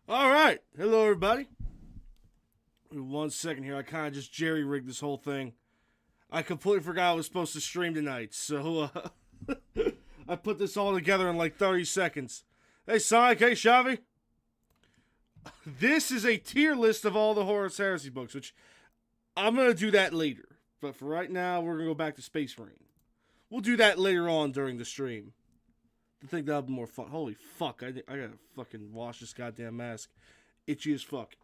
All right. Hello, everybody. 1 second here. I kind of just jerry-rigged this whole thing. I completely forgot I was supposed to stream tonight, so I put this all together in like 30 seconds. Hey, Sonic. Hey, Shavi. This is a tier list of all the Horus Heresy books, which I'm going to do that later. But for right now, we're going to go back to Space Marine. We'll do that later on during the stream. I think that'll be more fun. Holy fuck, I gotta fucking wash this goddamn mask. Itchy as fuck.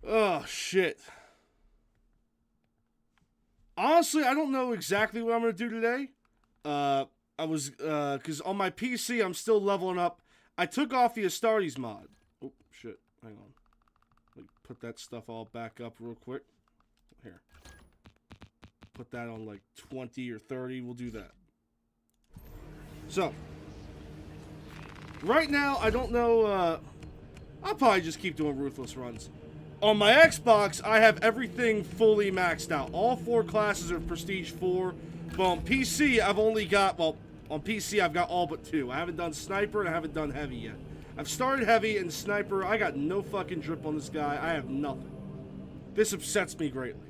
Oh, shit. Honestly, I don't know exactly what I'm gonna do today. Because on my PC, I'm still leveling up. I took off the Astartes mod. Oh, shit. Hang on. Let me put that stuff all back up real quick. Here. Put that on like 20 or 30. We'll do that. So, right now, I don't know, I'll probably just keep doing Ruthless runs. On my Xbox, I have everything fully maxed out. All 4 classes are Prestige 4, but on PC, I've only got, well, on PC, I've got all but 2. I haven't done Sniper, and I haven't done Heavy yet. I've started Heavy and Sniper. I got no fucking drip on this guy. I have nothing. This upsets me greatly.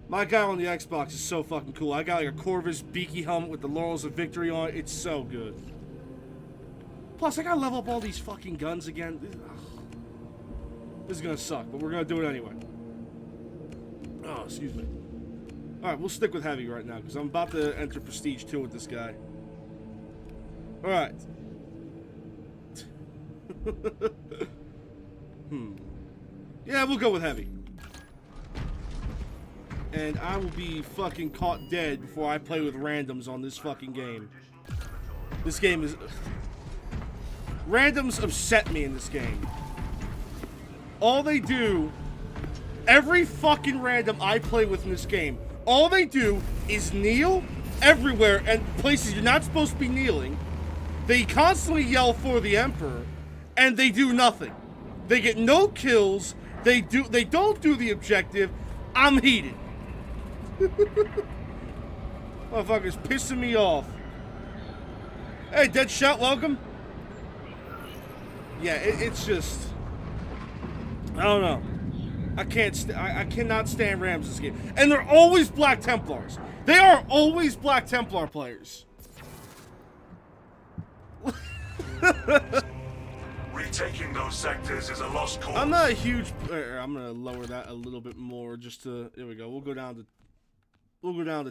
My guy on the Xbox is so fucking cool. I got like a Corvus beaky helmet with the Laurels of Victory on it. It's so good. Plus, I gotta level up all these fucking guns again. This is gonna suck, but we're gonna do it anyway. Oh, excuse me. Alright, we'll stick with Heavy right now, because I'm about to enter Prestige 2 with this guy. Alright. Yeah, we'll go with Heavy. And I will be fucking caught dead before I play with randoms on this fucking game. This game is... Randoms upset me in this game. All they do... Every fucking random I play with in this game, all they do is kneel everywhere and places you're not supposed to be kneeling. They constantly yell for the Emperor, and they do nothing. They get no kills. They don't do the objective. I'm heated. Motherfucker's pissing me off. Hey, Deadshot, welcome. Yeah, it's just... I don't know. I cannot stand Rams this game. And they're always Black Templars. They are always Black Templar players. Retaking those sectors is a lost cause. I'm not a huge... I'm going to lower that a little bit more just to... There we go. We'll go down to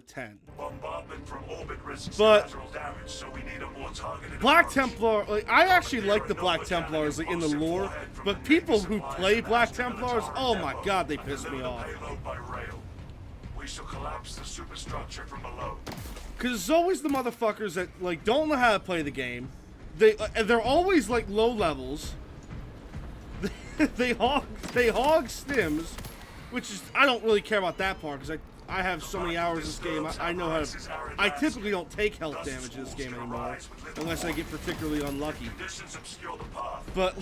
10. Bombardment from orbit risks But collateral damage, so we need a more targeted Black approach. Templar, like, I actually like the Black Templars, like, in the lore, but people who play Black Templars, oh my god, they piss me off. Payload by rail. We shall collapse the superstructure from below. Because it's always the motherfuckers that, like, don't know how to play the game. They're always, like, low levels. they hog stims, which is, I don't really care about that part, because I have so many hours in this game, I know how to... I typically don't take health damage in this game anymore, unless I get particularly unlucky. But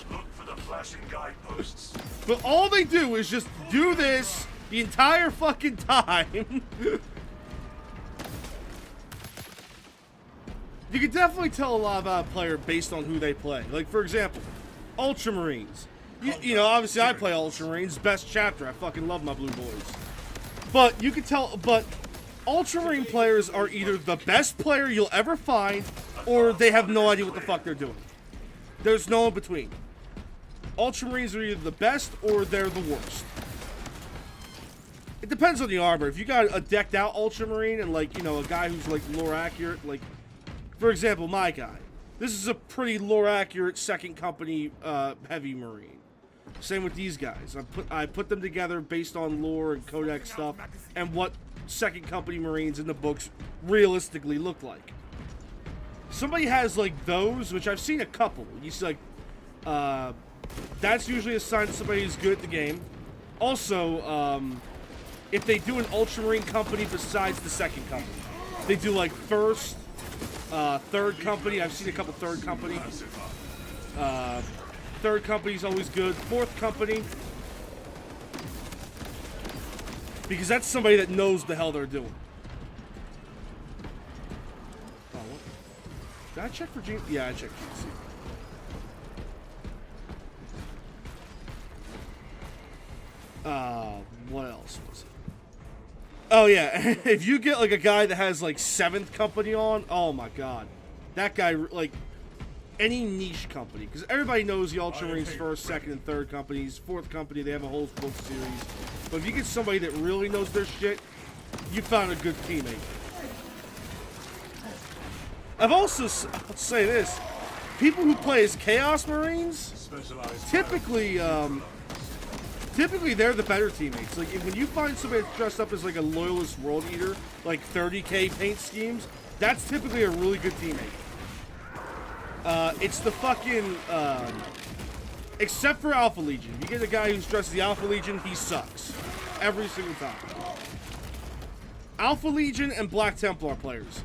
all they do is just do this the entire fucking time. You can definitely tell a lot about a player based on who they play. Like, for example, Ultramarines. You know, obviously I play Ultramarines, best chapter. I fucking love my blue boys. But you can tell, but Ultramarine players are either the best player you'll ever find, or they have no idea what the fuck they're doing. There's no in between. Ultramarines are either the best, or they're the worst. It depends on the armor. If you got a decked out Ultramarine, and like, you know, a guy who's like lore accurate, like, for example, my guy. This is a pretty lore accurate second company heavy Marine. Same with these guys. I put them together based on lore and codex stuff and what second company Marines in the books realistically look like. Somebody has like those, which I've seen a couple. You see, like, that's usually a sign of somebody who's good at the game. Also, if they do an Ultramarine company besides the second company, they do like first, third company. I've seen a couple third company. Third company's always good. Fourth company, because that's somebody that knows the hell they're doing. Oh, what? Did I check for Gene? Yeah, I checked GC. What else was it? Oh yeah, if you get like a guy that has like 7th company on, oh my god, that guy like any niche company, because everybody knows the Ultramarines 1st, 2nd, and 3rd companies. 4th company, they have a whole book series. But if you get somebody that really knows their shit, you found a good teammate. I've also, I'll say this, people who play as Chaos Marines, typically they're the better teammates. Like, when you find somebody that's dressed up as like a Loyalist World Eater, like 30k paint schemes, that's typically a really good teammate. It's the fucking, except for Alpha Legion. You get a guy who's dressed as the Alpha Legion, he sucks. Every single time. Alpha Legion and Black Templar players.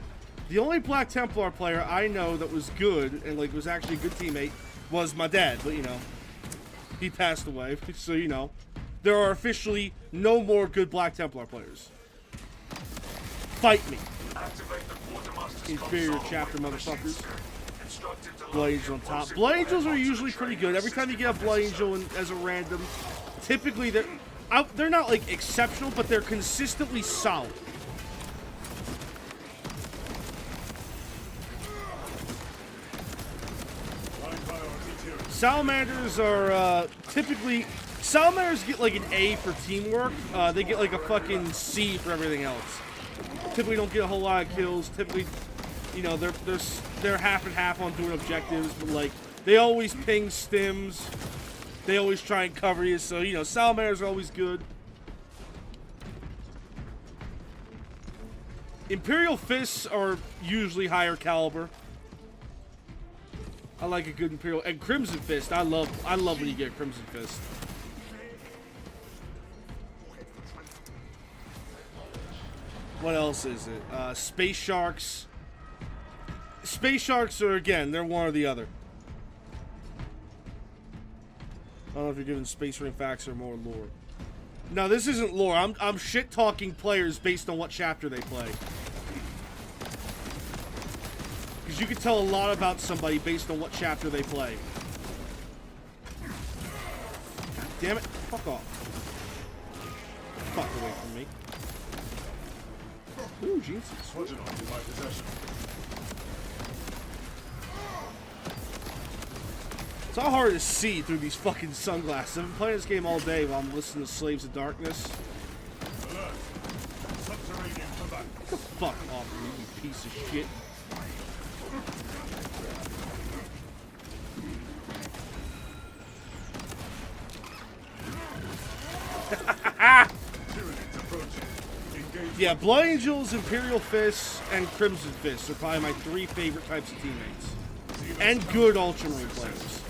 The only Black Templar player I know that was good, and like was actually a good teammate, was my dad. But, you know, he passed away, so, you know, there are officially no more good Black Templar players. Fight me. Inferior chapter motherfuckers. Blood Angel on top. Blood Angels are usually pretty good. Every time you get a Blood Angel as a random, typically they're not like exceptional, but they're consistently solid. Salamanders are typically, Salamanders get like an A for teamwork. They get like a fucking C for everything else. Typically don't get a whole lot of kills. Typically, you know, they're half and half on doing objectives, but like they always ping stims. They always try and cover you, so you know, Salamanders are always good. Imperial Fists are usually higher caliber. I like a good Imperial, and Crimson Fist. I love when you get Crimson Fist. What else is it? Space Sharks. Space Sharks are, again, they're one or the other. I don't know if you're giving Space Marine facts or more lore. No, this isn't lore. I'm shit talking players based on what chapter they play. Because you can tell a lot about somebody based on what chapter they play. God damn it. Fuck off. Fuck away from me. Ooh, Jesus. It's all hard to see through these fucking sunglasses. I've been playing this game all day while I'm listening to Slaves of Darkness. Get the fuck off of me, you piece of shit. Yeah, Blood Angels, Imperial Fists, and Crimson Fists are probably my 3 favorite types of teammates. And good Ultramarine players.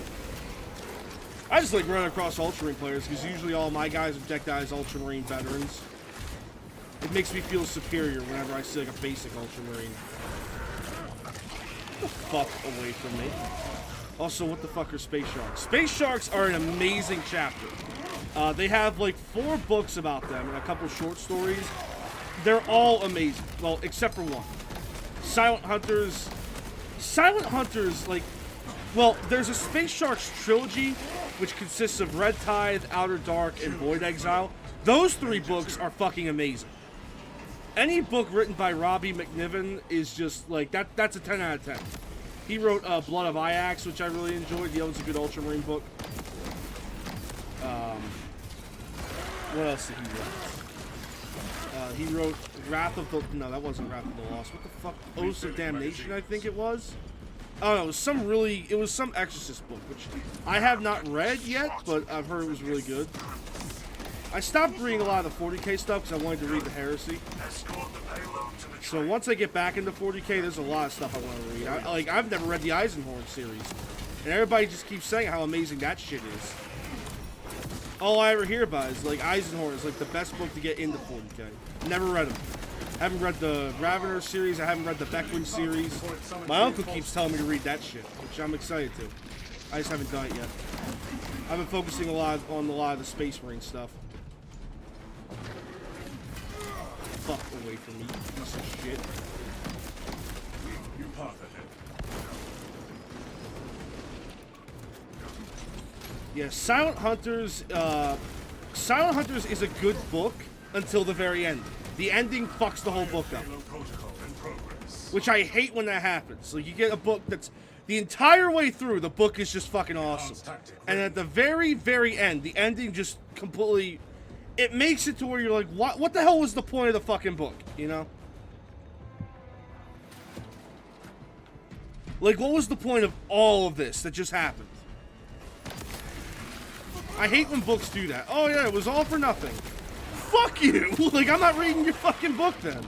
I just like running across Ultramarine players because usually all my guys are decked out as Ultramarine veterans. It makes me feel superior whenever I see like a basic Ultramarine. Get the fuck away from me. Also, what the fuck are Space Sharks? Space Sharks are an amazing chapter. They have like 4 books about them and a couple short stories. They're all amazing. Well, except for one. Silent Hunters. Silent Hunters, like... Well, there's a Space Sharks trilogy, which consists of Red Tithe, Outer Dark, and Void Exile. Those 3 books are fucking amazing. Any book written by Robbie McNiven is just, like, that's a 10 out of 10. He wrote Blood of Iax, which I really enjoyed. The other's a good Ultramarine book. What else did he write? He wrote Wrath of the... No, that wasn't Wrath of the Lost. What the fuck? Oaths of Damnation, I think it was. Oh, no, it was some really... It was some Exorcist book, which I have not read yet, but I've heard it was really good. I stopped reading a lot of the 40k stuff because I wanted to read the Heresy. So once I get back into 40k, there's a lot of stuff I want to read. I've never read the Eisenhorn series. And everybody just keeps saying how amazing that shit is. All I ever hear about is, like, Eisenhorn is, like, the best book to get into 40k. Never read them. I haven't read the Ravener series. I haven't read the Beckwin series. My uncle keeps telling me to read that shit, which I'm excited to. I just haven't done it yet. I've been focusing on a lot of the Space Marine stuff. Fuck away from me, you piece of shit. You path ahead. Yeah, Silent Hunters Silent Hunters is a good book until the very end. The ending fucks the whole book up. Protocol in progress. Which I hate when that happens. So you get a book that's the entire way through, the book is just fucking awesome. And at the very, very end, the ending just completely, it makes it to where you're like, what the hell was the point of the fucking book, you know? Like, what was the point of all of this that just happened? I hate when books do that. Oh yeah, it was all for nothing. Fuck you! Like, I'm not reading your fucking book then.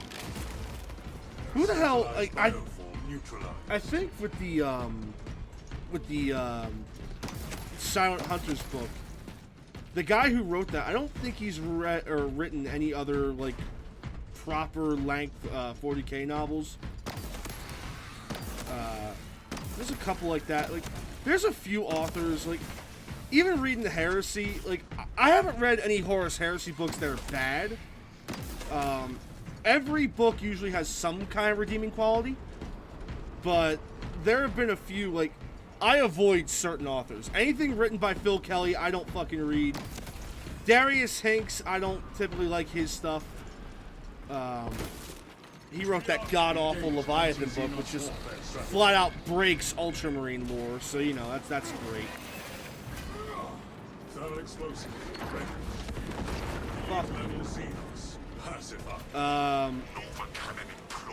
Who the hell, like, I think with the Silent Hunters book, the guy who wrote that, I don't think he's read or written any other, like, proper length 40K novels. There's a couple like that. Like, there's a few authors, like, even reading the Heresy, like, I haven't read any Horus Heresy books that are bad. Every book usually has some kind of redeeming quality, but there have been a few, like, I avoid certain authors. Anything written by Phil Kelly, I don't fucking read. Darius Hinks, I don't typically like his stuff. He wrote that god-awful Leviathan book, which just flat out breaks Ultramarine lore, so, you know, that's great. Fuck.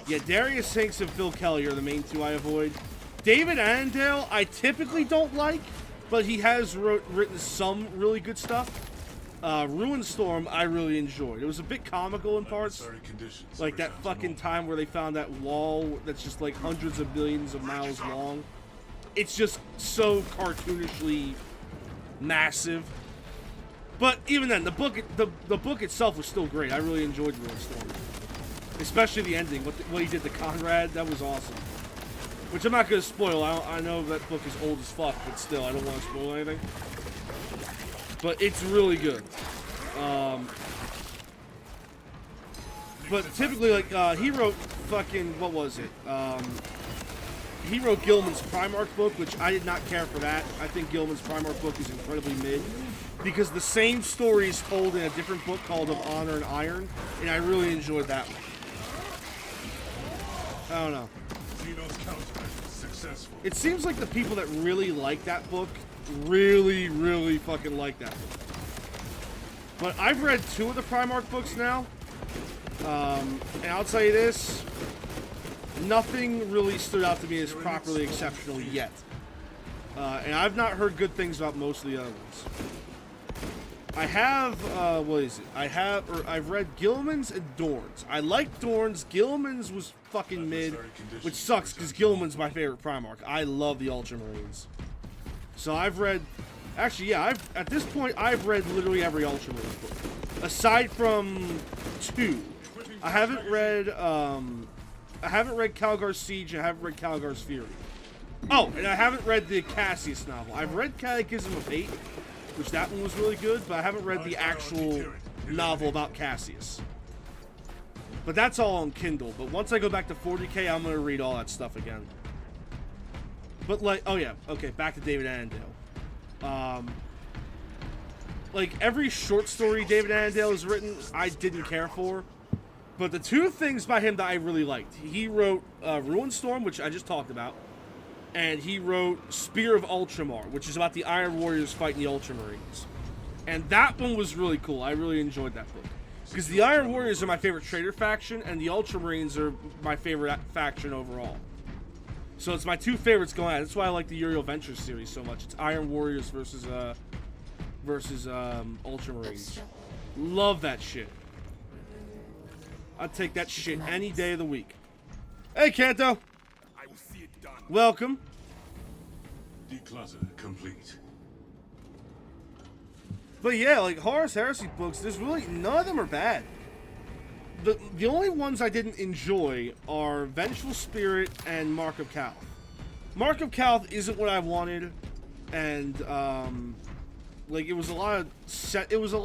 Yeah, Darius Hinks and Phil Kelly are the main two I avoid. David Annandale, I typically don't like, but he has written some really good stuff. Ruined Storm, I really enjoyed. It was a bit comical in parts. Like that fucking time where they found that wall that's just like hundreds of billions of miles long. It's just so cartoonishly massive. But even then, the book itself was still great. I really enjoyed Ruined Storm. Especially the ending, what he did to Conrad, that was awesome. Which I'm not going to spoil. I know that book is old as fuck, but still, I don't want to spoil anything. But it's really good. But typically, like, he wrote fucking, what was it? He wrote Gilman's Primarch book, which I did not care for that. I think Gilman's Primarch book is incredibly mid. Because the same story is told in a different book called Of Honor and Iron, and I really enjoyed that one. I don't know. It seems like the people that really like that book really, really fucking like that book. But I've read 2 of the Primarch books now, and I'll tell you this, nothing really stood out to me as properly exceptional yet. And I've not heard good things about most of the other ones. I have, what is it? I've read Gilman's and Dorn's. I like Dorn's. Gilman's was fucking mid, which sucks because Gilman's my favorite Primarch. I love the Ultramarines. So I've read, actually, yeah, at this point, I've read literally every Ultramarines book. Aside from 2. I haven't read Calgar's Siege, and I haven't read Calgar's Fury. Oh, and I haven't read the Cassius novel. I've read Catechism of Hate, which that one was really good, but I haven't read the actual novel about Cassius. But that's all on Kindle. But once I go back to 40K, I'm going to read all that stuff again. But like, oh yeah, okay, back to David Annandale. Like, every short story David Annandale has written, I didn't care for. But the 2 things by him that I really liked, he wrote Ruined Storm, which I just talked about. And he wrote Spear of Ultramar, which is about the Iron Warriors fighting the Ultramarines. And that one was really cool. I really enjoyed that book. Because the Iron Warriors are my favorite traitor faction, and the Ultramarines are my favorite faction overall. So it's my 2 favorites going at it. That's why I like the Uriel Ventures series so much. It's Iron Warriors versus Ultramarines. Love that shit. I'd take that shit any day of the week. Hey, Kanto! Welcome. Declutter complete. But yeah, like Horus Heresy books, there's really none of them are bad. The only ones I didn't enjoy are Vengeful Spirit and Mark of Calth. Mark of Calth isn't what I wanted, and like it was a lot of stuff. It was a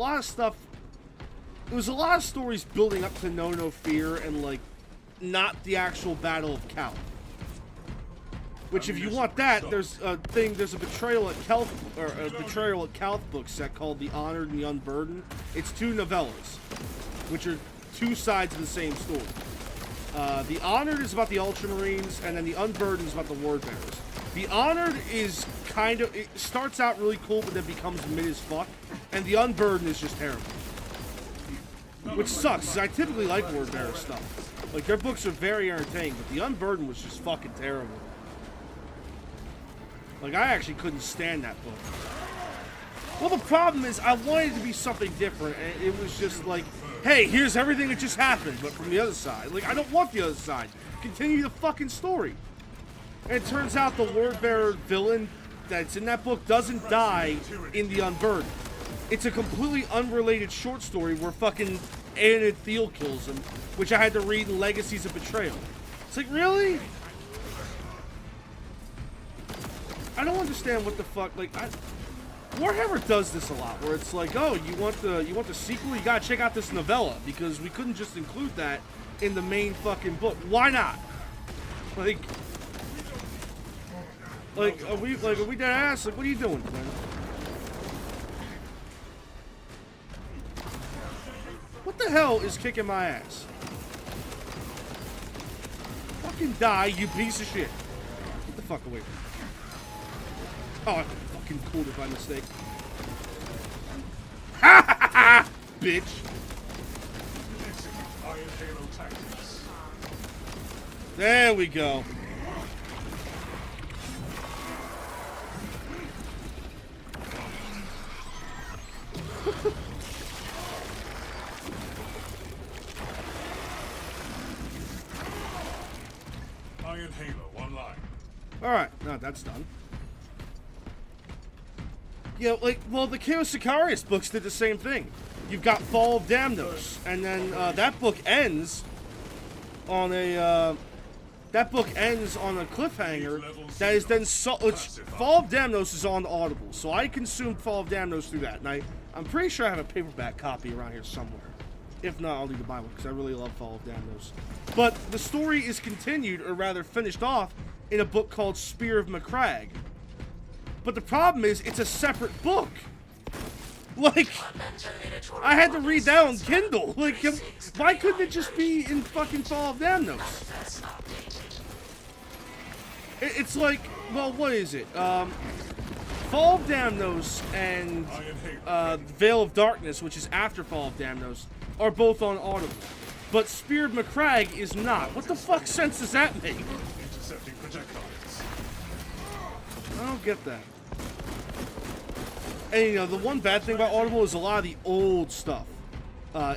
lot of stories building up to No Fear and like not the actual Battle of Calth. Which, if you want that, there's a betrayal at Calth book set called The Honored and the Unburdened. It's 2 novellas, which are 2 sides of the same story. The Honored is about the Ultramarines, and then the Unburdened is about the Word Bearers. The Honored is it starts out really cool, but then becomes mid as fuck, and the Unburdened is just terrible. Which sucks, 'cause I typically like Word Bearer stuff. Like, their books are very entertaining, but the Unburdened was just fucking terrible. Like, I actually couldn't stand that book. Well, the problem is, I wanted it to be something different, and it was just like, hey, here's everything that just happened, but from the other side. Like, I don't want the other side. Continue the fucking story. And it turns out the Word Bearer villain that's in that book doesn't die in the Unburdened. It's a completely unrelated short story where fucking Anna Thiel kills him, which I had to read in Legacies of Betrayal. It's like, really? I don't understand what the fuck, like, Warhammer does this a lot, where it's like, oh, you want the sequel? You gotta check out this novella, because we couldn't just include that in the main fucking book. Why not? Like, are we dead ass? Like, what are you doing, man? What the hell is kicking my ass? Fucking die, you piece of shit. Get the fuck away from me. Oh, I fucking pulled it by mistake. Ha ha ha ha! Bitch. There we go. Iron Halo, 1 line. Alright, no, that's done. Yeah, like, well, the Chaos Sicarius books did the same thing. You've got Fall of Damnos, and then that book ends on a cliffhanger that is then Fall of Damnos is on Audible, so I consumed Fall of Damnos through that, and I'm pretty sure I have a paperback copy around here somewhere. If not, I'll need to buy one, because I really love Fall of Damnos. But the story is continued, or rather finished off, in a book called Spear of McCrag. But the problem is, it's a separate book. Like, I had to read that on Kindle. Like, why couldn't it just be in fucking Fall of Damnos? It's like, well, what is it? Fall of Damnos and Veil of Darkness, which is after Fall of Damnos, are both on Audible. But Spear of McCrag is not. What the fuck sense does that make? Intercepting projectiles. I don't get that. And, you know, the one bad thing about Audible is a lot of the old stuff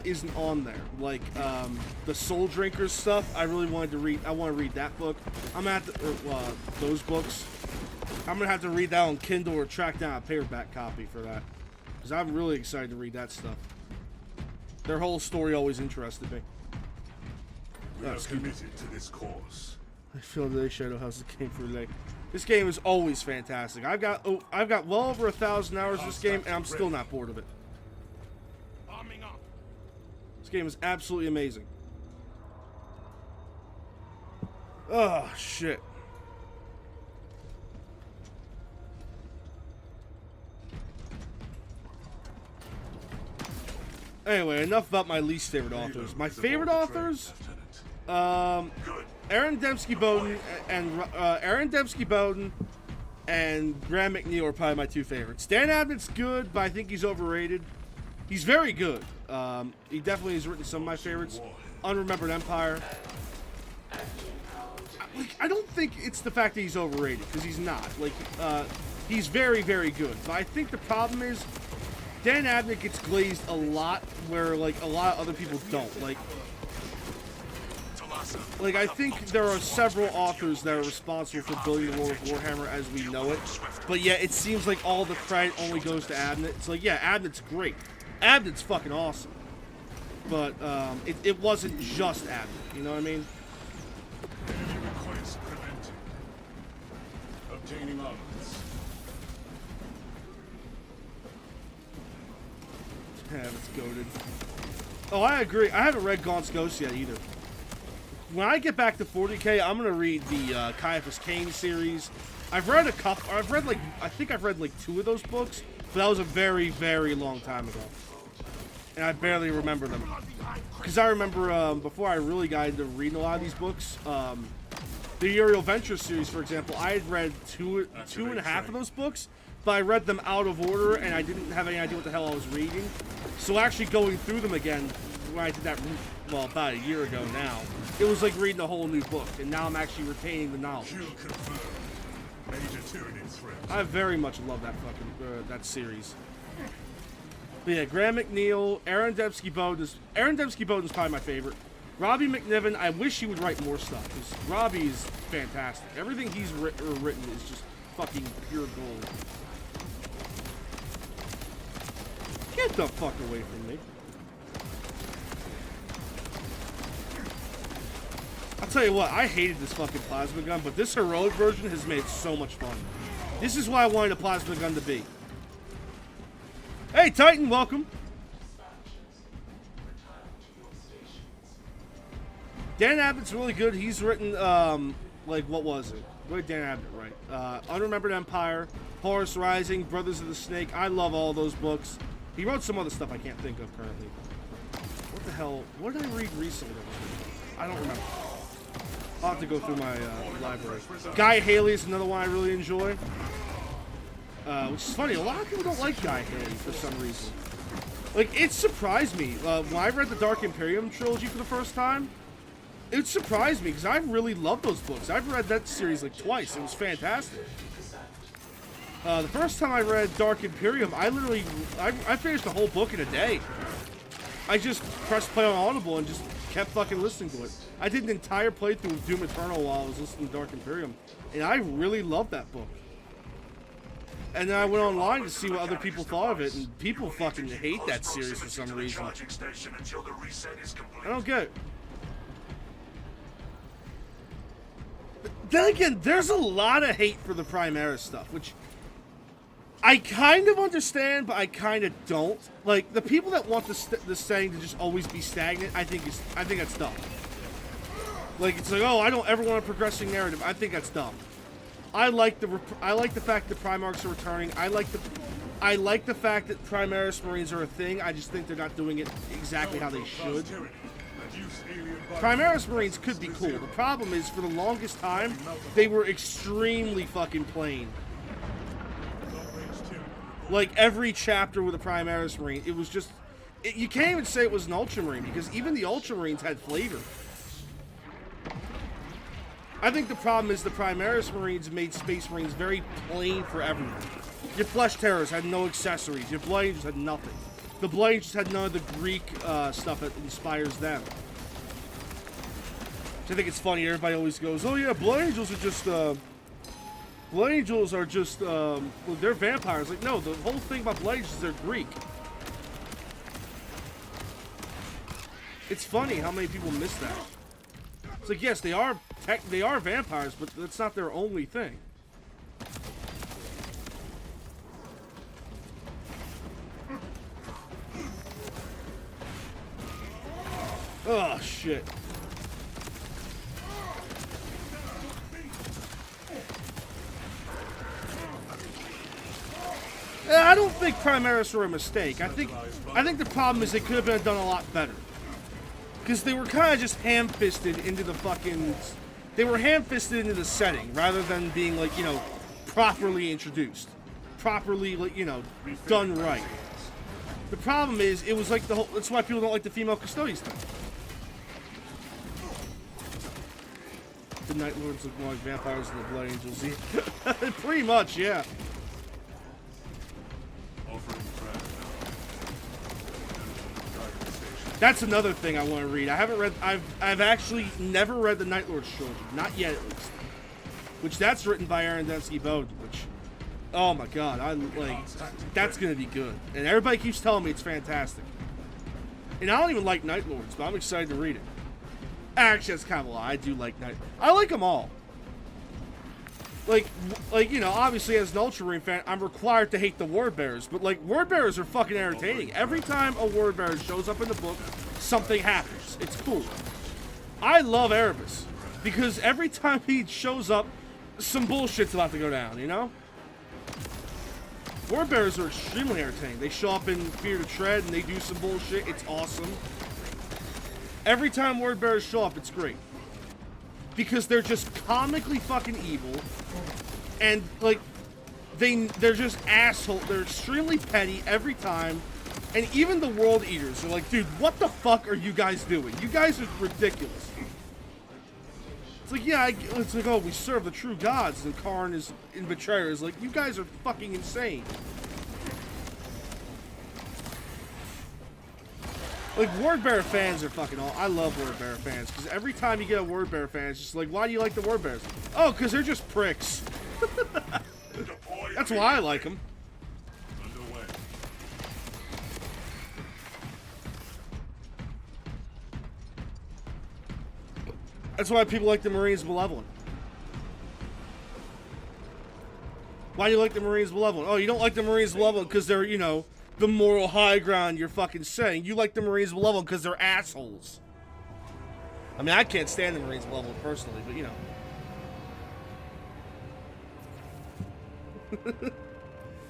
isn't on there. Like, the Soul Drinkers stuff, I really wanted to read. I want to read that book. I'm gonna have to, those books. I'm gonna have to read that on Kindle or track down a paperback copy for that. Because I'm really excited to read that stuff. Their whole story always interested me. We are committed to this cause. I feel that Shadow House the game for today. This game is always fantastic. I've got well over 1,000 hours of this game, and I'm still not bored of it. This game is absolutely amazing. Oh shit. Anyway, enough about my least favorite authors. My favorite authors, Aaron Dembski Bowden and Graham McNeil are probably my 2 favorites. Dan Abnett's good, but I think he's overrated. He's very good. He definitely has written some of my favorites. Unremembered Empire. I don't think it's the fact that he's overrated, because he's not. Like, he's very, very good. But I think the problem is Dan Abnett gets glazed a lot, where like a lot of other people don't. Like I think there are several authors that are responsible for building the world of Warhammer as we know it, but yeah, it seems like all the credit only goes to Abnett. It's like, yeah, Abnett's great. Abnett's fucking awesome. But it wasn't just Abnett, you know what I mean? Enemy request prevented. Obtaining armaments. Yeah, it's goated. Oh, I agree. I haven't read Gaunt's Ghost yet either. when I get back to 40K, I'm gonna read the Caiaphas Cain series. I've read a couple. I think I've read like 2 of those books, but that was a very, very long time ago, and I barely remember them. Because I remember before I really got into reading a lot of these books, the Uriel Venture series, for example, I had read two and a half of those books, but I read them out of order, and I didn't have any idea what the hell I was reading. So actually going through them again, when I did that, well, about a year ago now, it was like reading a whole new book, and now I'm actually retaining the knowledge. I very much love that fucking that series. But yeah, Graham McNeil, Aaron Dembski-Bowden is probably my favorite. Robbie McNiven, I wish he would write more stuff, because Robbie is fantastic. Everything he's written is just fucking pure gold. Get the fuck away from me. I'll tell you what, I hated this fucking plasma gun, but this heroic version has made it so much fun. This is what I wanted a plasma gun to be. Hey, Titan, welcome. Dan Abbott's really good. He's written, like, what was it? What did Dan Abbott write? Unremembered Empire, Horus Rising, Brothers of the Snake. I love all those books. He wrote some other stuff I can't think of currently. What the hell? What did I read recently? I don't remember. I'll have to go through my library. Guy Haley is another one I really enjoy. Which is funny, a lot of people don't like Guy Haley for some reason. Like, it surprised me. When I read the Dark Imperium trilogy for the first time, it surprised me because I really love those books. I've read that series like twice. It was fantastic. The first time I read Dark Imperium, I finished the whole book in a day. I just pressed play on Audible and just kept fucking listening to it. I did an entire playthrough of Doom Eternal while I was listening to Dark Imperium, and I really loved that book. And then I went online to see what other people thought of it, and people fucking hate that series for some reason. I don't get it. Then again, there's a lot of hate for the Primaris stuff, which I kind of understand, but I kind of don't. Like, the people that want the setting to just always be stagnant, I think that's dumb. Like, it's like, oh, I don't ever want a progressing narrative. I think that's dumb. I like the fact that Primarchs are returning. I like the fact that Primaris Marines are a thing. I just think they're not doing it exactly how they should. Primaris Marines could be cool. The problem is, for the longest time, they were extremely fucking plain. Like, every chapter with a Primaris Marine, it was just... you can't even say it was an Ultramarine, because even the Ultramarines had flavor. I think the problem is the Primaris Marines made Space Marines very plain for everyone. Your Flesh Terrors had no accessories. Your Blood Angels had nothing. The Blood Angels had none of the Greek stuff that inspires them. I think it's funny, everybody always goes, oh yeah, Blood Angels are just, well, they're vampires. Like, no, the whole thing about Blood Angels is they're Greek. It's funny how many people miss that. It's like, yes, they are vampires, but that's not their only thing. Oh, shit. I don't think Primaris were a mistake. I think the problem is they could have been done a lot better. Because they were kind of just ham-fisted into the fucking... They were ham-fisted into the setting, rather than being, like, you know, properly introduced. Properly, like, you know, done right. The problem is, it was like the whole... That's why people don't like the female custodians thing. The Night Lords look more like vampires than the Blood Angels. Pretty much, yeah. That's another thing I want to read. I haven't read. I've actually never read the Night Lords trilogy, not yet at least. Which that's written by Aaron Dembski-Bowden. Which, oh my god, that's gonna be good. And everybody keeps telling me it's fantastic. And I don't even like Night Lords, but I'm excited to read it. Actually, that's kind of a lie. I do like I like them all. Like, you know, obviously as an Ultramarine fan, I'm required to hate the Word Bearers, but like, Word Bearers are fucking entertaining. Every time a Word Bearer shows up in the book, something happens. It's cool. I love Erebus because every time he shows up, some bullshit's about to go down, you know? Word Bearers are extremely entertaining. They show up in Fear to Tread and they do some bullshit. It's awesome. Every time Word Bearers show up, it's great. Because they're just comically fucking evil. And, like, they're just assholes. They're extremely petty every time. And even the World Eaters are like, dude, what the fuck are you guys doing? You guys are ridiculous. It's like, yeah, it's like, oh, we serve the true gods. And Karn is in Betrayer is like, you guys are fucking insane. Like, Word Bearer fans are fucking all. I love Word Bearer fans because every time you get a Word Bearer fan, it's just like, why do you like the Word Bearers? Oh, because they're just pricks. That's why I like them. That's why people like the Marines Malevolent. Why do you like the Marines Malevolent? Oh, you don't like the Marines Malevolent because they're, you know, the moral high ground you're fucking saying. You like the Marines Malevolent because they're assholes. I mean, I can't stand the Marines Malevolent personally, but, you know.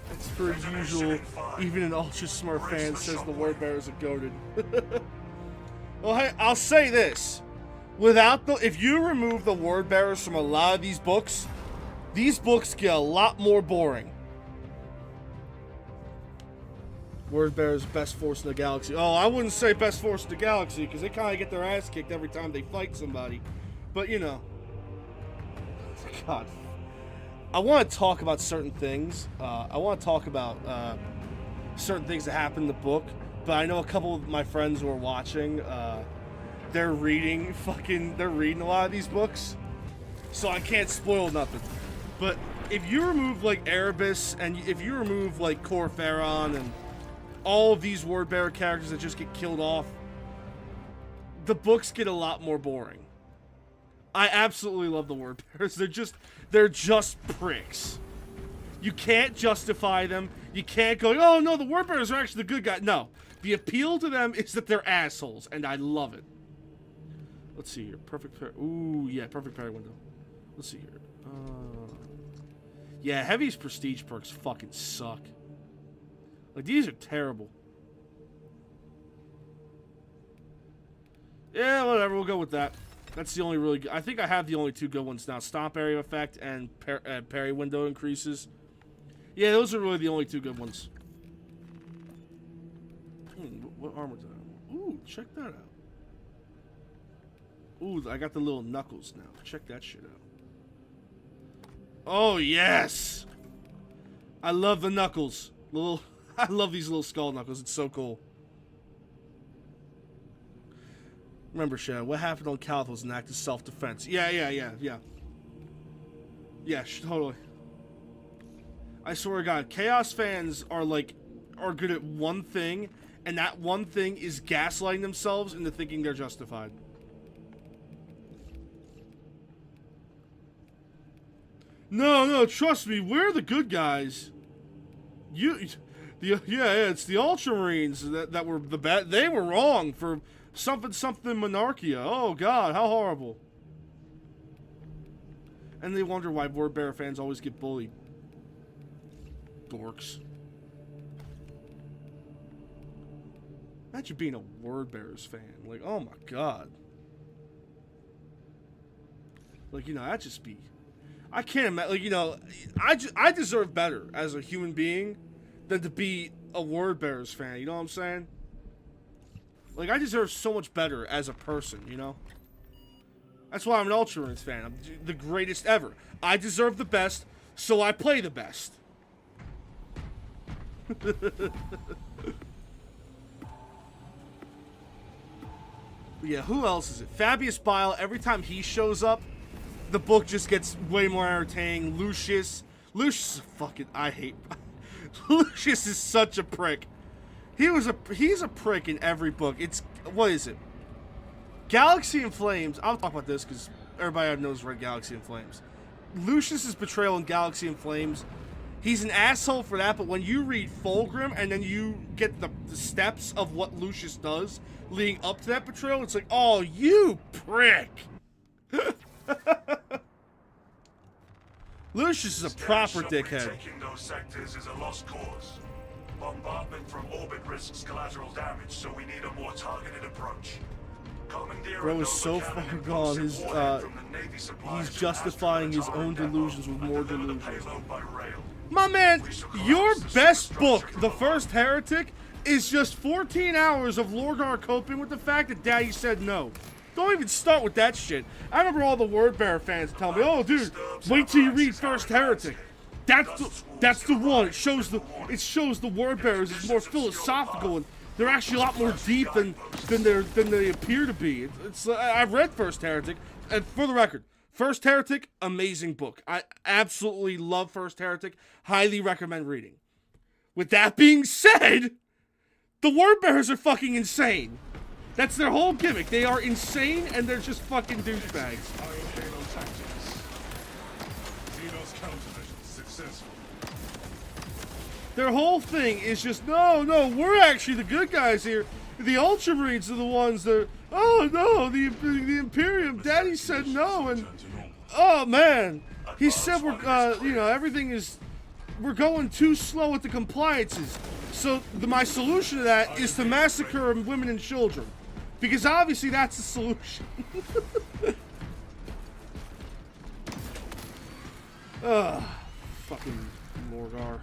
It's per usual. Even an ultra smart fan says the Word Bearers are goated. Well, hey, I'll say this. If you remove the Word Bearers from a lot of these books get a lot more boring. Word Bearers, best force in the galaxy. Oh, I wouldn't say best force in the galaxy because they kind of get their ass kicked every time they fight somebody. But, you know. God. I want to talk about certain things. I want to talk about certain things that happen in the book. But I know a couple of my friends who are watching, they're reading a lot of these books. So I can't spoil nothing. But if you remove, like, Erebus, and if you remove, like, Cor Pharon and all of these Word Bearer characters that just get killed off, the books get a lot more boring. I absolutely love the Word Bearers. They're just pricks. You can't justify them. You can't go, oh no, the Word Bearers are actually the good guy. No. The appeal to them is that they're assholes, and I love it. Let's see here. Perfect pair. Ooh, yeah, perfect parry window. Let's see here. Yeah, Heavy's prestige perks fucking suck. Like, these are terrible. Yeah, whatever. We'll go with that. That's the only really good. I think I have the only two good ones now. Stomp area effect and parry window increases. Yeah, those are really the only two good ones. What armor does that have? Ooh, check that out. Ooh, I got the little knuckles now. Check that shit out. Oh, yes! I love the knuckles. I love these little skull knuckles. It's so cool. Remember, Shadow, what happened on Calth was an act of self-defense. Yeah. Yeah, totally. I swear to God, Chaos fans are good at one thing, and that one thing is gaslighting themselves into thinking they're justified. No, trust me, we're the good guys. It's the Ultramarines that were the bad. They were wrong for something Monarchia. Oh God, how horrible. And they wonder why Word Bearer fans always get bullied. Dorks. Imagine being a Word Bearers fan. Like, oh my God. Like, you know, that'd just be... I can't imagine, like, you know, I deserve better as a human being than to be a Word Bearers fan, you know what I'm saying? Like, I deserve so much better as a person, you know? That's why I'm an Ultramarines fan. I'm the greatest ever. I deserve the best, so I play the best. Yeah, who else is it? Fabius Bile, every time he shows up, the book just gets way more entertaining. Lucius is fucking... I hate... Lucius is such a prick. He's a prick in every book. It's... What is it? Galaxy in Flames. I'll talk about this because everybody knows read Galaxy in Flames. Lucius's betrayal in Galaxy in Flames. He's an asshole for that, but when you read Fulgrim and then you get the steps of what Lucius does leading up to that betrayal, it's like, oh, you prick. Lucius is a proper dickhead. Taking those sectors is a lost cause. Bombardment from orbit risks collateral damage, so we need a more targeted approach. Bro is so far gone. He's justifying his own delusions with more delusions. My man, your best book, The First Heretic, is just 14 hours of Lorgar coping with the fact that Daddy said no. Don't even start with that shit. I remember all the Wordbearer fans tell me, "Oh, dude, wait till you read First Heretic. That's the one. It shows the Wordbearers is more philosophical and they're actually a lot more deep than they appear to be." I've read First Heretic, and for the record, First Heretic, amazing book. I absolutely love First Heretic. Highly recommend reading. With that being said, the Wordbearers are fucking insane. That's their whole gimmick. They are insane and they're just fucking douchebags. Their whole thing is just, no, we're actually the good guys here. The Ultramarines are the ones that, oh no, the Imperium, Daddy said no, and, oh man, he said we're going too slow with the compliances. So my solution to that is to massacre women and children. Because obviously that's the solution. Ugh, fucking Lorgar.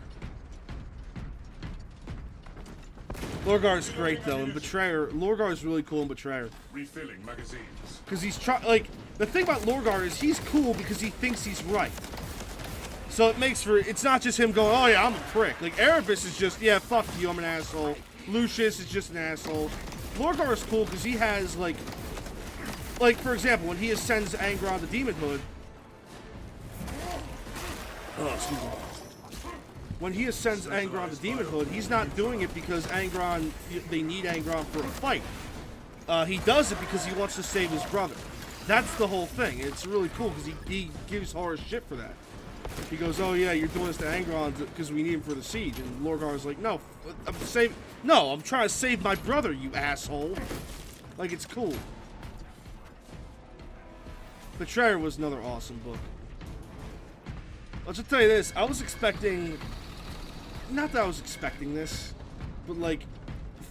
Lorgar's great though, and Betrayer. Lorgar's really cool in Betrayer. Refilling magazines. Because he's the thing about Lorgar is he's cool because he thinks he's right. So it makes for, it's not just him going, oh yeah, I'm a prick. Like Erebus is just, yeah, fuck you, I'm an asshole. Lucius is just an asshole. Lorgar is cool because he has like for example, when he ascends Angron the Demon Hood. Oh, excuse me. When he ascends Angron the Demon Hood, he's not doing it because they need Angron for a fight. He does it because he wants to save his brother. That's the whole thing. It's really cool because he gives Horus shit for that. He goes, oh yeah, you're doing this to Angron because we need him for the siege. And Lorgar's like, no, I'm trying to save my brother, you asshole. Like, it's cool. Betrayer was another awesome book. I'll just tell you this, I was expecting, not that I was expecting this, but like,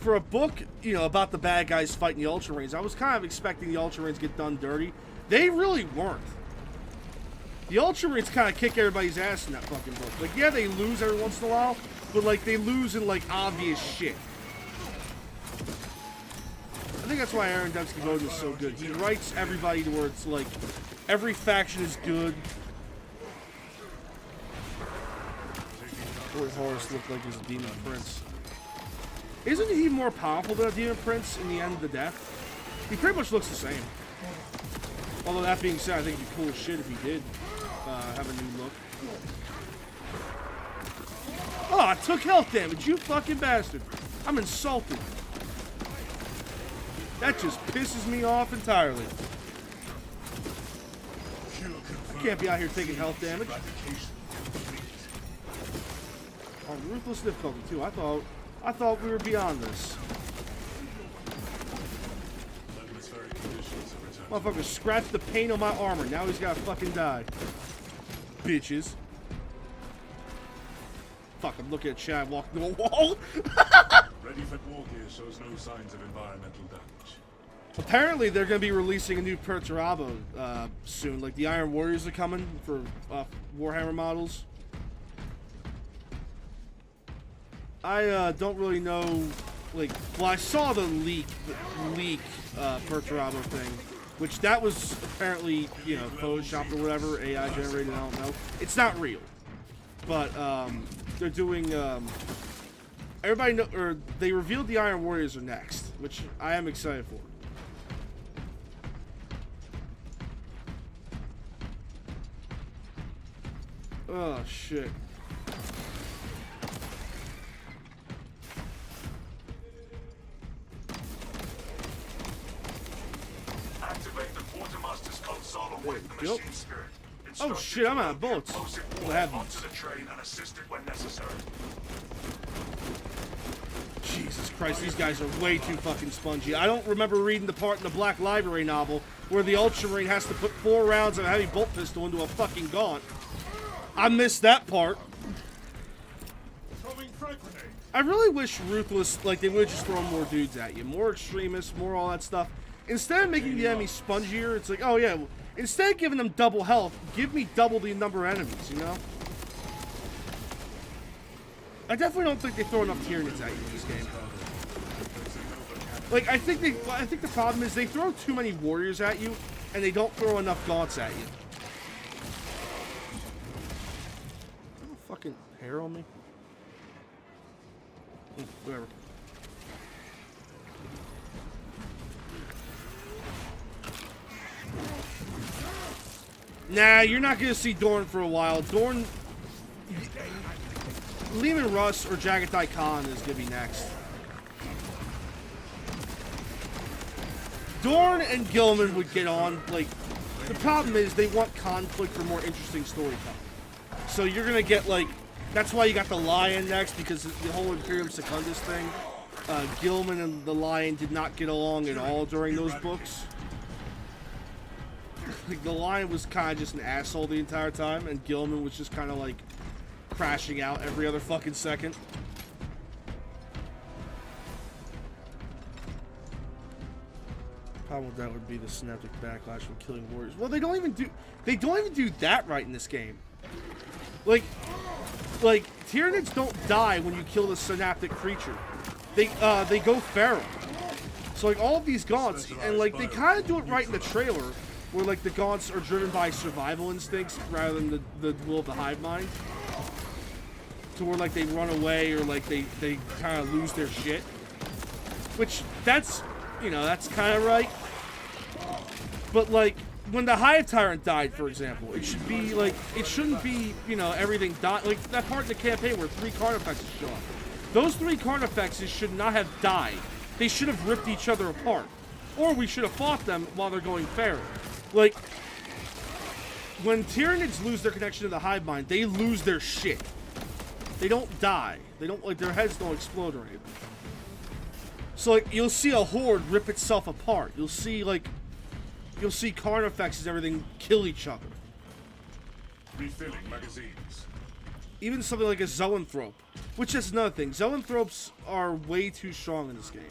for a book, about the bad guys fighting the Ultramarines, I was kind of expecting the Ultramarines to get done dirty. They really weren't. The Ultramarines kind of kick everybody's ass in that fucking book. Like, yeah, they lose every once in a while, but like, they lose in like obvious shit. I think that's why Aaron Dembski Bowden is so good. He writes everybody to where it's like, every faction is good. What does Horus look like as a Demon Prince? Isn't he more powerful than a Demon Prince in the end of the death? He pretty much looks the same. Although that being said, I think it'd be cool as shit if he did have a new look. Oh, I took health damage, you fucking bastard. I'm insulted. That just pisses me off entirely. I can't be out here taking health damage. Oh, ruthless difficulty too. I thought we were beyond this. Motherfucker scratched the paint on my armor. Now he's gotta fucking die. Bitches. Fuck, I'm looking at Chad walking to a wall. Ready for war gear shows no signs of environmental damage. Apparently they're gonna be releasing a new Perturabo soon. Like the Iron Warriors are coming for Warhammer models. I don't really know, like, well, I saw the leak Perturabo thing, which that was apparently, photoshopped or whatever, AI generated, I don't know. It's not real, but they're doing, everybody know, or they revealed the Iron Warriors are next, which I am excited for. Oh shit. Activate the Quartermaster's console and wake the machine spirit. Oh shit, I'm out of bullets. What happened? Onto the train and assist it when necessary. Jesus Christ, these guys are way too fucking spongy. I don't remember reading the part in the Black Library novel where the Ultramarine has to put 4 rounds of a heavy bolt pistol into a fucking gaunt. I missed that part. I really wish Ruthless, like, they would just throw more dudes at you. More extremists, more all that stuff. Instead of making the enemy spongier, it's like, oh yeah, instead of giving them double health, give me double the number of enemies, you know? I definitely don't think they throw enough Tyranids at you in this game. Like, I think the problem is they throw too many warriors at you, and they don't throw enough gaunts at you. Don't fucking hair on me. Whatever. Nah, you're not gonna see Dorn for a while. Dorn, Lehman Russ or Jagatai Khan is gonna be next. Dorn and Gilman would get on. Like, the problem is they want conflict for more interesting storytelling. So you're gonna get like. That's why you got the Lion next, because the whole Imperium Secundus thing. Gilman and the Lion did not get along at all during those books. Like, the Lion was kind of just an asshole the entire time, and Gilman was just kind of like crashing out every other fucking second. Problem with that would be the synaptic backlash from killing warriors. Well, they don't even do that right in this game. Like Tyranids don't die when you kill the synaptic creature. They go feral. So like all of these gaunts, and like they kind of do it right in the trailer, where like the gaunts are driven by survival instincts rather than the will of the hive mind. To where like they run away or like they kind of lose their shit. Which that's, you know, that's kind of right. But like when the Hive Tyrant died, for example, it should be like, it shouldn't be, you know, everything died. Like that part in the campaign where 3 Carnifexes show up. Those 3 Carnifexes should not have died. They should have ripped each other apart. Or we should have fought them while they're going feral. Like, when Tyranids lose their connection to the hive mind, they lose their shit. They don't die. They don't, like, their heads don't explode or anything. So, like, you'll see a horde rip itself apart. You'll see Carnifexes and everything kill each other. Refilling magazines. Even something like a Zoanthrope, which is another thing. Zoanthropes are way too strong in this game.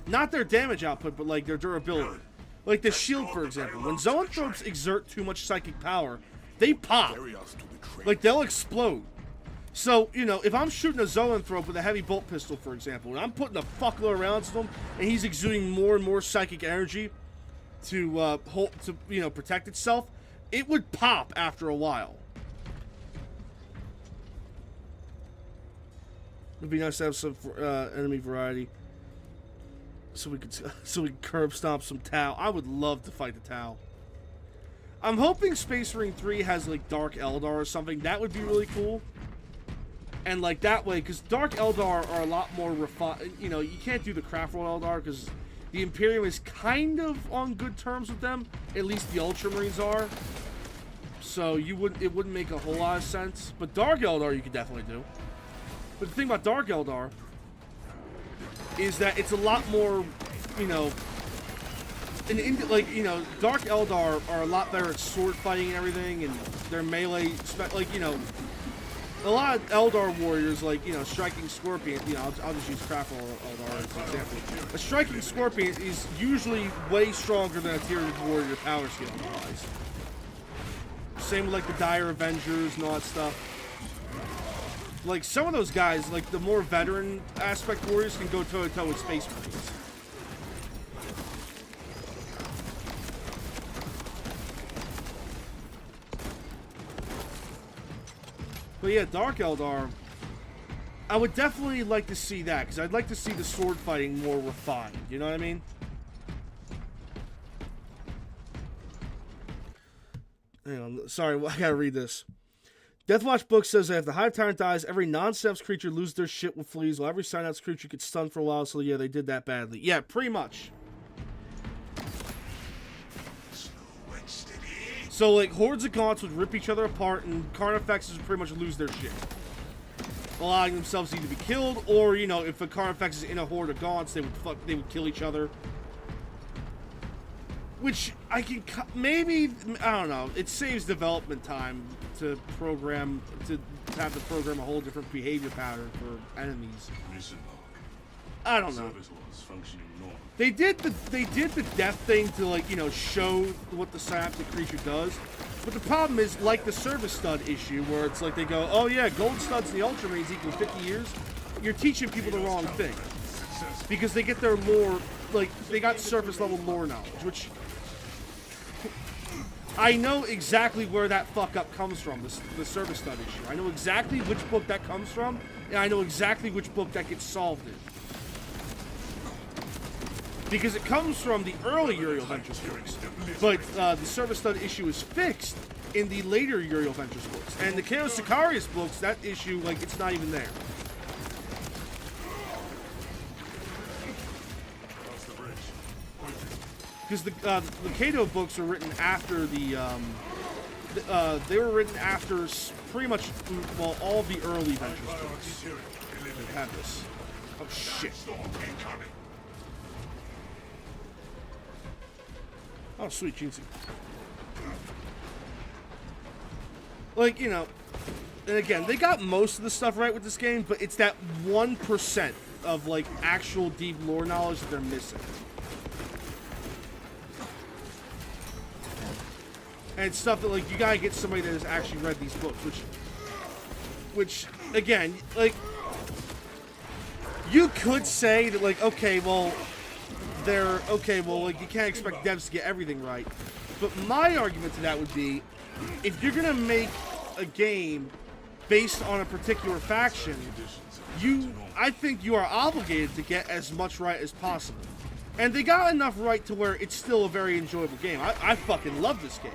Not their damage output, but like their durability. Like the shield, for example. When Zoanthropes exert too much psychic power, they pop. Like they'll explode. So, you know, if I'm shooting a Zoanthrope with a heavy bolt pistol, for example, and I'm putting a fuckload of rounds to him, and he's exuding more and more psychic energy to protect itself, it would pop after a while. It'd be nice to have some enemy variety, so we could curb stomp some Tau. I would love to fight the Tau. I'm hoping Space Marine 3 has like Dark Eldar or something. That would be really cool. And like that way, because Dark Eldar are a lot more refined. You know, you can't do the Craft World Eldar because the Imperium is kind of on good terms with them. At least the Ultramarines are. So it wouldn't make a whole lot of sense. But Dark Eldar you could definitely do. But the thing about Dark Eldar is that it's a lot more, you know, Dark Eldar are a lot better at sword fighting and everything, and their melee, like, you know, a lot of Eldar warriors, like, you know, Striking Scorpion, you know, I'll just use Craft Eldar as an example. A Striking Scorpion is usually way stronger than a Tyranid warrior power skill-wise. Same with, like, the Dire Avengers and all that stuff. Like, some of those guys, like, the more veteran aspect warriors can go toe-to-toe with Space Marines. But yeah, Dark Eldar, I would definitely like to see that, because I'd like to see the sword fighting more refined, you know what I mean? Hang on, sorry, I gotta read this. Deathwatch book says that if the Hive Tyrant dies, every non-Synapse creature loses their shit with fleas, while every Synapse creature gets stunned for a while, so yeah, they did that badly. Yeah, pretty much. So, like, hordes of gaunts would rip each other apart, and Carnifexes would pretty much lose their shit, allowing themselves to either be killed, or, you know, if a Carnifex is in a horde of gaunts, they would kill each other. Which, I can, maybe, I don't know, it saves development time to program, to have to program a whole different behavior pattern for enemies. I don't know. They did the death thing to, like, you know, show what the synaptic creature does. But the problem is, like the service stud issue, where it's like they go, oh yeah, gold studs in the Ultramarines equal 50 years. You're teaching people the wrong thing. Because they get their lore, like, they got surface level lore knowledge, which I know exactly where that fuck up comes from, the service stud issue. I know exactly which book that comes from, and I know exactly which book that gets solved in. Because it comes from the early Uriel Ventures books, but the service stud issue is fixed in the later Uriel Ventures books. And the Chaos Sicarius books, that issue, like, it's not even there. Because the Kato books were written after they were written after pretty much, well, all the early Ventures books. They had this. Oh shit. Oh, sweet, Jinsu. Like, you know, and again, they got most of the stuff right with this game, but it's that 1% of, like, actual deep lore knowledge that they're missing. And stuff that, like, you gotta get somebody that has actually read these books, which, again, like, you could say that, like, okay, well, like, you can't expect devs to get everything right. But my argument to that would be, if you're gonna make a game based on a particular faction, I think you are obligated to get as much right as possible. And they got enough right to where it's still a very enjoyable game. I fucking love this game.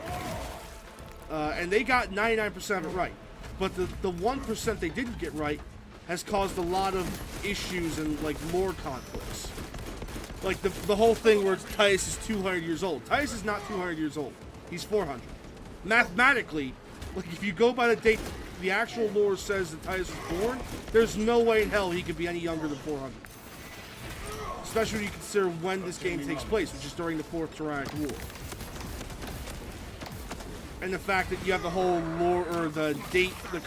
And they got 99% of it right. But the 1% they didn't get right has caused a lot of issues and, like, lore conflicts. Like, the whole thing where Titus is 200 years old. Titus is not 200 years old. He's 400. Mathematically, like, if you go by the date the actual lore says that Titus was born, there's no way in hell he could be any younger than 400. Especially when you consider when this game takes place, which is during the Fourth Tyrannic War. And the fact that you have the whole lore, or the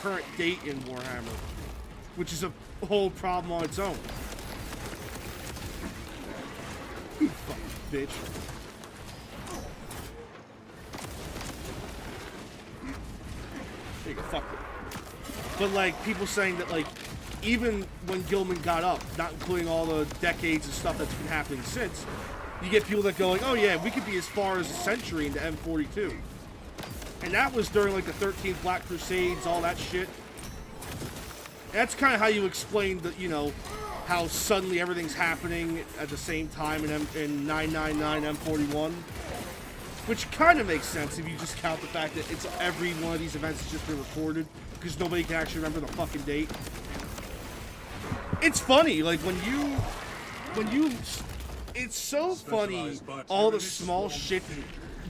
current date in Warhammer, which is a whole problem on its own. You fucking bitch. There you go, fuck it. But, like, people saying that, like, even when Gilman got up, not including all the decades of stuff that's been happening since, you get people that go like, oh yeah, we could be as far as a century into M42. And that was during, like, the 13th Black Crusades, all that shit. And that's kind of how you explain the, you know, how suddenly everything's happening at the same time in 999 M41. Which kind of makes sense if you just count the fact that it's every one of these events has just been recorded, because nobody can actually remember the fucking date. It's funny, like, when you, it's so funny, all the small shit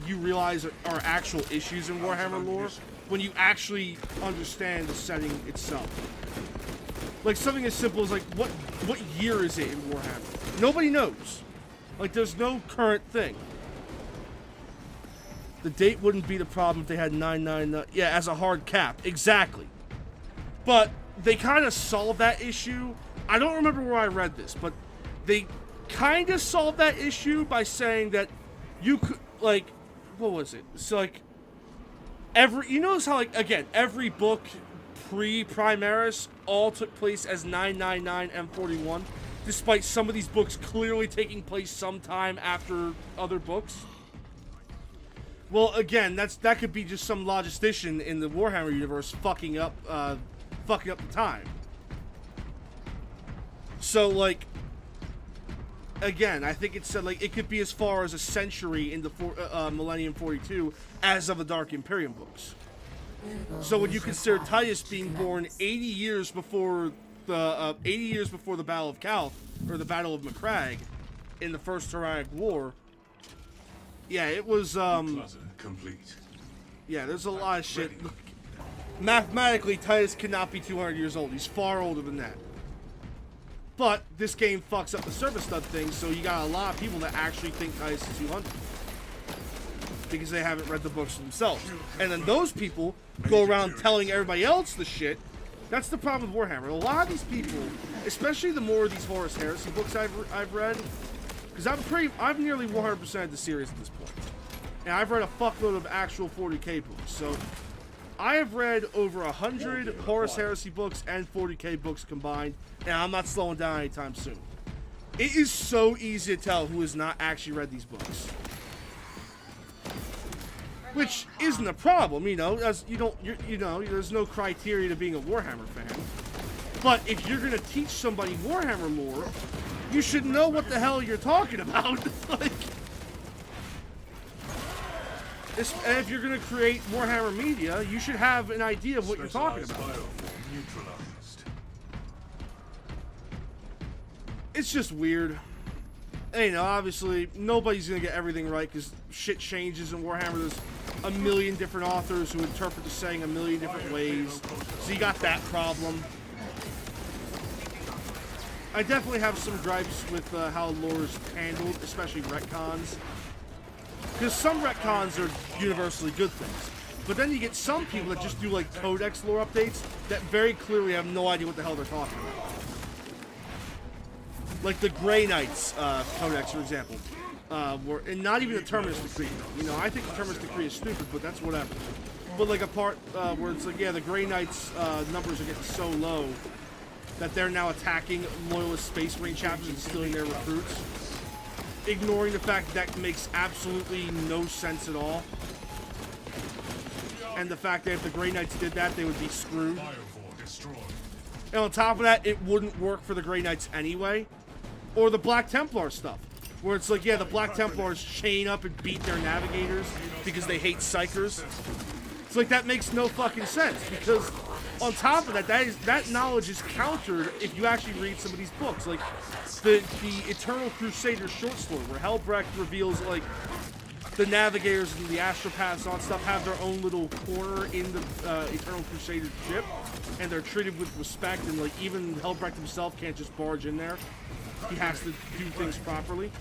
you realize are actual issues in Warhammer lore, when you actually understand the setting itself. Like, something as simple as, like, what year is it in Warhammer? Nobody knows. Like, there's no current thing. The date wouldn't be the problem if they had 999, yeah, as a hard cap, exactly. But they kind of solved that issue. I don't remember where I read this, but they kind of solved that issue by saying that you could, like, what was it? So, like, you notice how, like, again, every book pre-Primaris all took place as 999 M41, despite some of these books clearly taking place sometime after other books. Well, again, that could be just some logistician in the Warhammer universe fucking up the time. So, like, again, I think it said, like, it could be as far as a century into Millennium 42 as of the Dark Imperium books. So when you consider Titus being born 80 years before the Battle of Calth, or the Battle of Macragge, in the First Tyrannic War, yeah, it was Plaza complete. Yeah, there's a lot of shit. Look, mathematically, Titus cannot be 200 years old. He's far older than that. But this game fucks up the service stud thing, so you got a lot of people that actually think Titus is 200. Because they haven't read the books themselves. And then those people go around telling everybody else the shit. That's the problem with Warhammer. A lot of these people, especially the more of these Horus Heresy books I've read, because I've nearly 100%ed the series at this point. And I've read a fuckload of actual 40k books. So I have read over 100 Horus Heresy books and 40k books combined, and I'm not slowing down anytime soon. It is so easy to tell who has not actually read these books. Which isn't a problem, you know, as you know, there's no criteria to being a Warhammer fan. But if you're gonna teach somebody Warhammer lore, you should know what the hell you're talking about. Like, and if you're gonna create Warhammer media, you should have an idea of what you're talking about. It's just weird. And, you know, obviously, nobody's gonna get everything right because shit changes in Warhammer. There's a million different authors who interpret the saying a million different ways. So you got that problem. I definitely have some gripes with how lore is handled, especially retcons. Because some retcons are universally good things. But then you get some people that just do like Codex lore updates that very clearly have no idea what the hell they're talking about. Like the Grey Knights Codex, for example. And not even the Terminus Decree. You know, I think the Terminus Decree is stupid, but that's whatever. But like a part where it's like, yeah, the Grey Knights numbers are getting so low that they're now attacking Loyalist Space Marine chapters and stealing their recruits. Ignoring the fact that makes absolutely no sense at all. And the fact that if the Grey Knights did that, they would be screwed. And on top of that, it wouldn't work for the Grey Knights anyway. Or the Black Templar stuff. Where it's like, yeah, the Black Templars chain up and beat their navigators because they hate psychers. It's like, that makes no fucking sense. Because on top of that, that knowledge is countered if you actually read some of these books. Like, the Eternal Crusader short story, where Helbrecht reveals, like, the Navigators and the Astropaths and all that stuff have their own little corner in the Eternal Crusader ship, and they're treated with respect, and, like, even Helbrecht himself can't just barge in there. He has to do things properly.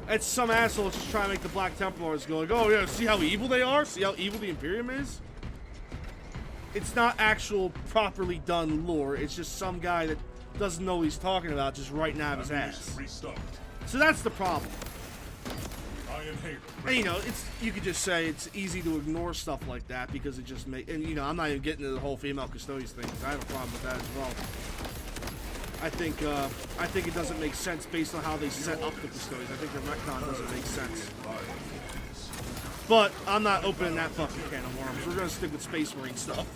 And some asshole just trying to make the Black Templars go like, oh yeah, see how evil they are? See how evil the Imperium is? It's not actual properly done lore. It's just some guy that doesn't know what he's talking about just writing out of his ass. So that's the problem. And you know, you could just say it's easy to ignore stuff like that because it just and you know, I'm not even getting into the whole female custodians thing because I have a problem with that as well. I think it doesn't make sense based on how they set up the custodians. I think the retcon doesn't make sense. But I'm not opening that fucking can of worms. We're gonna stick with Space Marine stuff.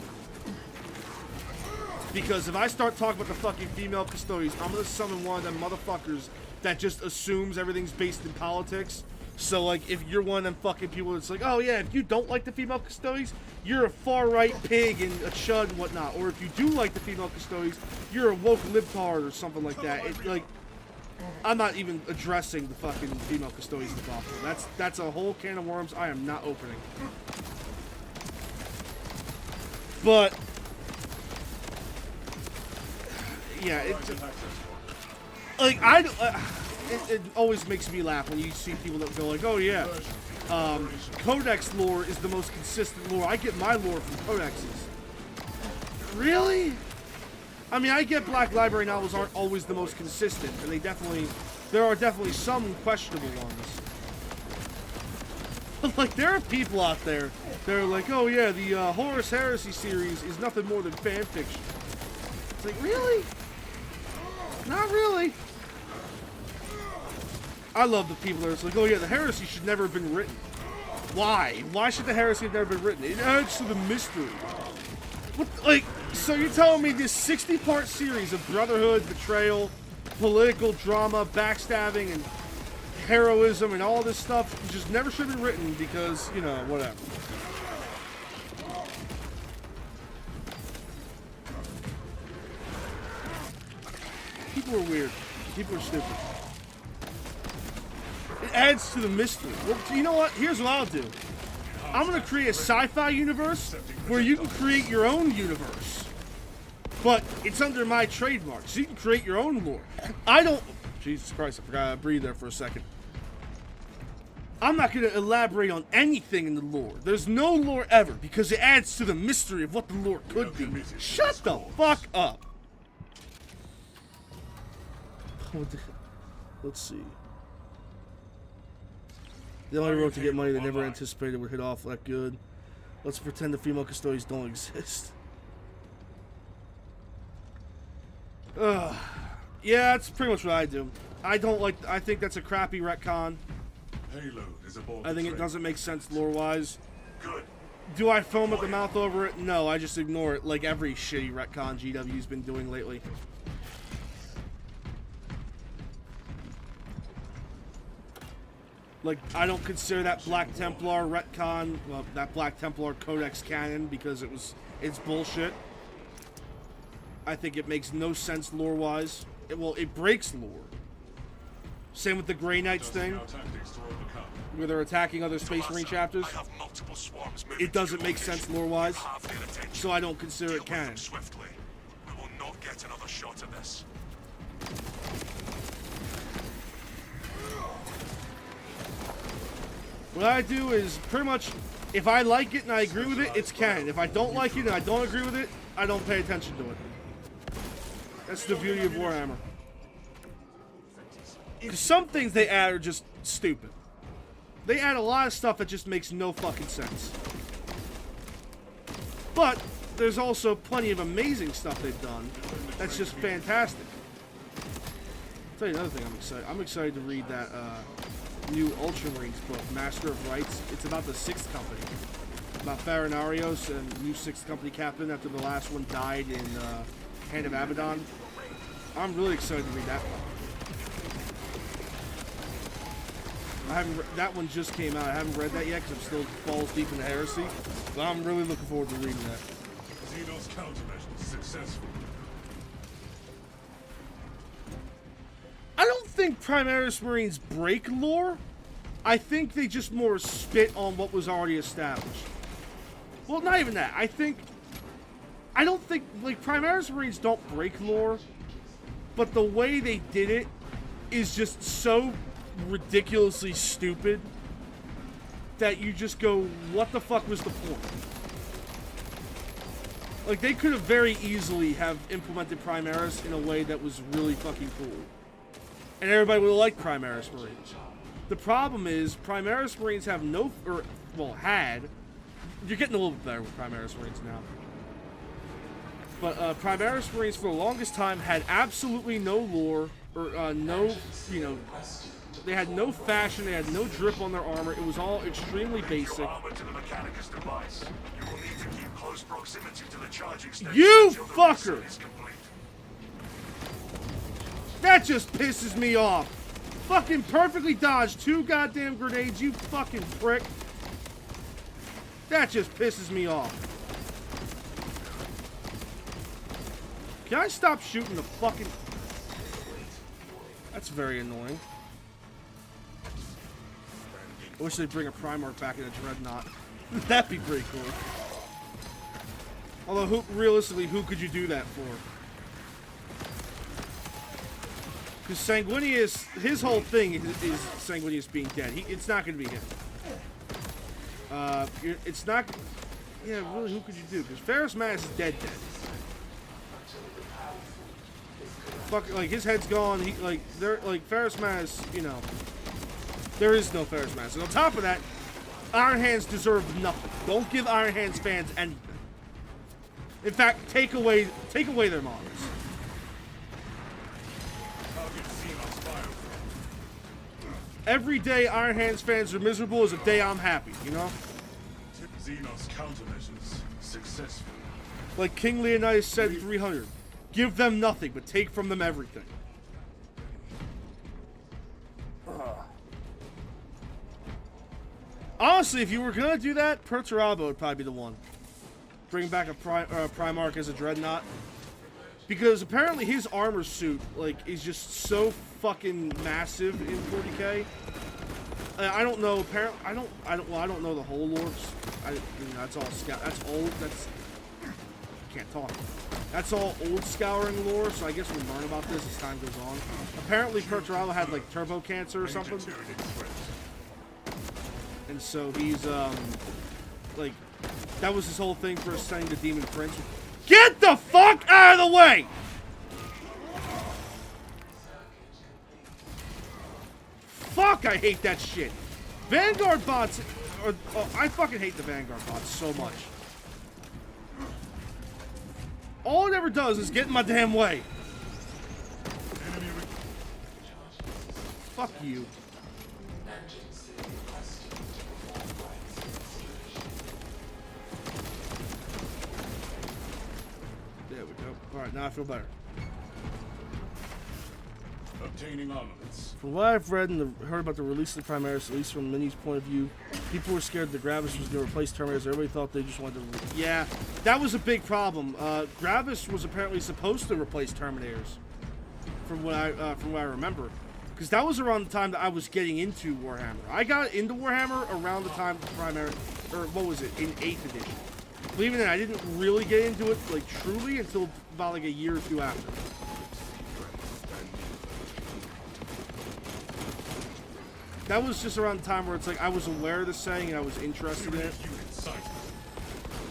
Because if I start talking about the fucking female custodians, I'm gonna summon one of them motherfuckers that just assumes everything's based in politics. So, like, if you're one of them fucking people that's like, oh yeah, if you don't like the female custodians, you're a far-right pig and a chud and whatnot. Or if you do like the female custodians, you're a woke libtard or something like that. Like, I'm not even addressing the fucking female custodians debacle. That's a whole can of worms I am not opening. But yeah, it always makes me laugh when you see people that go like, oh yeah, Codex lore is the most consistent lore. I get my lore from codexes. Really? I mean, I get Black Library novels aren't always the most consistent, and there are definitely some questionable ones. But like, there are people out there that are like, oh yeah, the Horus Heresy series is nothing more than fan fiction. It's like, really? Not really. I love the people that are like, oh yeah, the heresy should never have been written. Why? Why should the heresy have never been written? It adds to the mystery. What, like, so you're telling me this 60-part series of brotherhood, betrayal, political drama, backstabbing, and heroism, and all this stuff just never should have been written because, you know, whatever. People are weird. People are stupid. It adds to the mystery. Well, you know what? Here's what I'll do. I'm gonna create a sci-fi universe where you can create your own universe. But it's under my trademark, so you can create your own lore. I don't... Jesus Christ, I forgot to breathe there for a second. I'm not going to elaborate on anything in the lore. There's no lore ever, because it adds to the mystery of what the lore could be. Shut the fuck up. Let's see. They only wrote to get money they never anticipated would hit off that good. Let's pretend the female custodians don't exist. Yeah, that's pretty much what I do. I think that's a crappy retcon. I think it doesn't make sense lore-wise. Good. Do I foam at the mouth over it? No, I just ignore it, like every shitty retcon GW's been doing lately. Like, I don't consider that Black Templar retcon, well, that Black Templar Codex canon, because it's bullshit. I think it makes no sense lore-wise. It breaks lore. Same with the Grey Knights thing, where they're attacking other Space Marine chapters. It doesn't make sense lore-wise, so I don't consider it canon. Swiftly. We will not get another shot at this. What I do is pretty much, if I like it and I agree with it, it's canon. If I don't like it and I don't agree with it, I don't pay attention to it. That's the beauty of Warhammer. Because some things they add are just stupid. They add a lot of stuff that just makes no fucking sense. But there's also plenty of amazing stuff they've done that's just fantastic. I'll tell you another thing I'm excited. I'm excited to read that new Ultramarines book, Master of Rights. It's about the 6th Company. About Farinarios and new 6th Company captain after the last one died in Hand of Abaddon. I'm really excited to read that one. That one just came out. I haven't read that yet because I'm still balls deep in the heresy. But I'm really looking forward to reading that. Xenos countermeasures successful. I don't think Primaris Marines break lore. I think they just more spit on what was already established. Well, not even that. I don't think, like, Primaris Marines don't break lore, but the way they did it is just so ridiculously stupid that you just go, what the fuck was the point? Like, they could have very easily have implemented Primaris in a way that was really fucking cool. And everybody would have liked Primaris Marines. The problem is, Primaris Marines have no, or, well, had, you're getting a little bit better with Primaris Marines now. But Primaris Marines for the longest time had absolutely no lore, or no, you know, they had no fashion, they had no drip on their armor. It was all extremely basic. You fucker! That just pisses me off. Fucking perfectly dodged 2 goddamn grenades, you fucking prick. That just pisses me off. Can I stop shooting the fucking... That's very annoying. I wish they'd bring a Primarch back in a Dreadnought. That'd be pretty cool. Although, realistically, who could you do that for? Because Sanguinius, his whole thing is Sanguinius being dead. It's not going to be him. It's not... Yeah, really, who could you do? Because Ferrus Mass is dead. Fuck, like, his head's gone. Ferrus Mass, you know... There is no Ferrus Mass. And on top of that, Iron Hands deserve nothing. Don't give Iron Hands fans anything. In fact, take away their models. Every day Iron Hands fans are miserable is a day I'm happy, you know? Xenos countermeasures successful. Like King Leonidas said in 300, give them nothing, but take from them everything. Honestly, if you were gonna do that, Perturabo would probably be the one. Bring back a Primarch as a Dreadnought. Because apparently his armor suit, like, is just so fucking massive in 40k I don't know. Apparently, Well, I don't know the whole lore. That's all scout. That's old. That's can't talk. That's all old scouring lore. So I guess we'll learn about this as time goes on. Apparently, Perturalo had like turbo cancer or something, and so he's like that was his whole thing for sending the Demon Prince. Get the fuck out of the way! Fuck, I hate that shit. Vanguard bots, I fucking hate the Vanguard bots so much. All it ever does is get in my damn way. Fuck you. There we go. Alright, now I feel better. Obtaining armaments. From what I've read and heard about the release of the Primaris, at least from Mini's point of view, people were scared that Gravis was going to replace Terminators. Everybody thought they just wanted to... Yeah, that was a big problem. Gravis was apparently supposed to replace Terminators, from what I remember. Because that was around the time that I was getting into Warhammer. I got into Warhammer around the time of the Primaris, or what was it, in 8th edition. Believe it or not, I didn't really get into it, like, truly until about, like, a year or two after. That was just around the time where it's like I was aware of the saying and I was interested in it.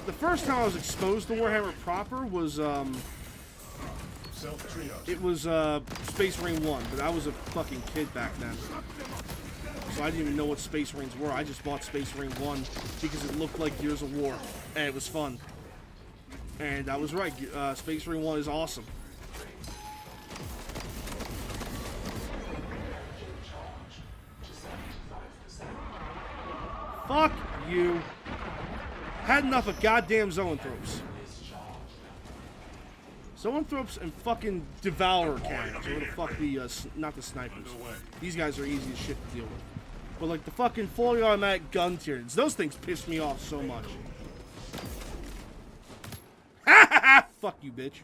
The first time I was exposed to Warhammer proper was it was Space Marine 1, but I was a fucking kid back then. So I didn't even know what Space Marines were. I just bought Space Marine 1 because it looked like Gears of War and it was fun. And I was right. Space Marine 1 is awesome. Fuck you. Had enough of goddamn zoanthropes. Zoanthropes and fucking Devourer cannons. Or the fuck the, not the snipers. These guys are easy as shit to deal with. But like the fucking fully automatic gun tyrants, those things piss me off so much. Ha ha ha! Fuck you, bitch.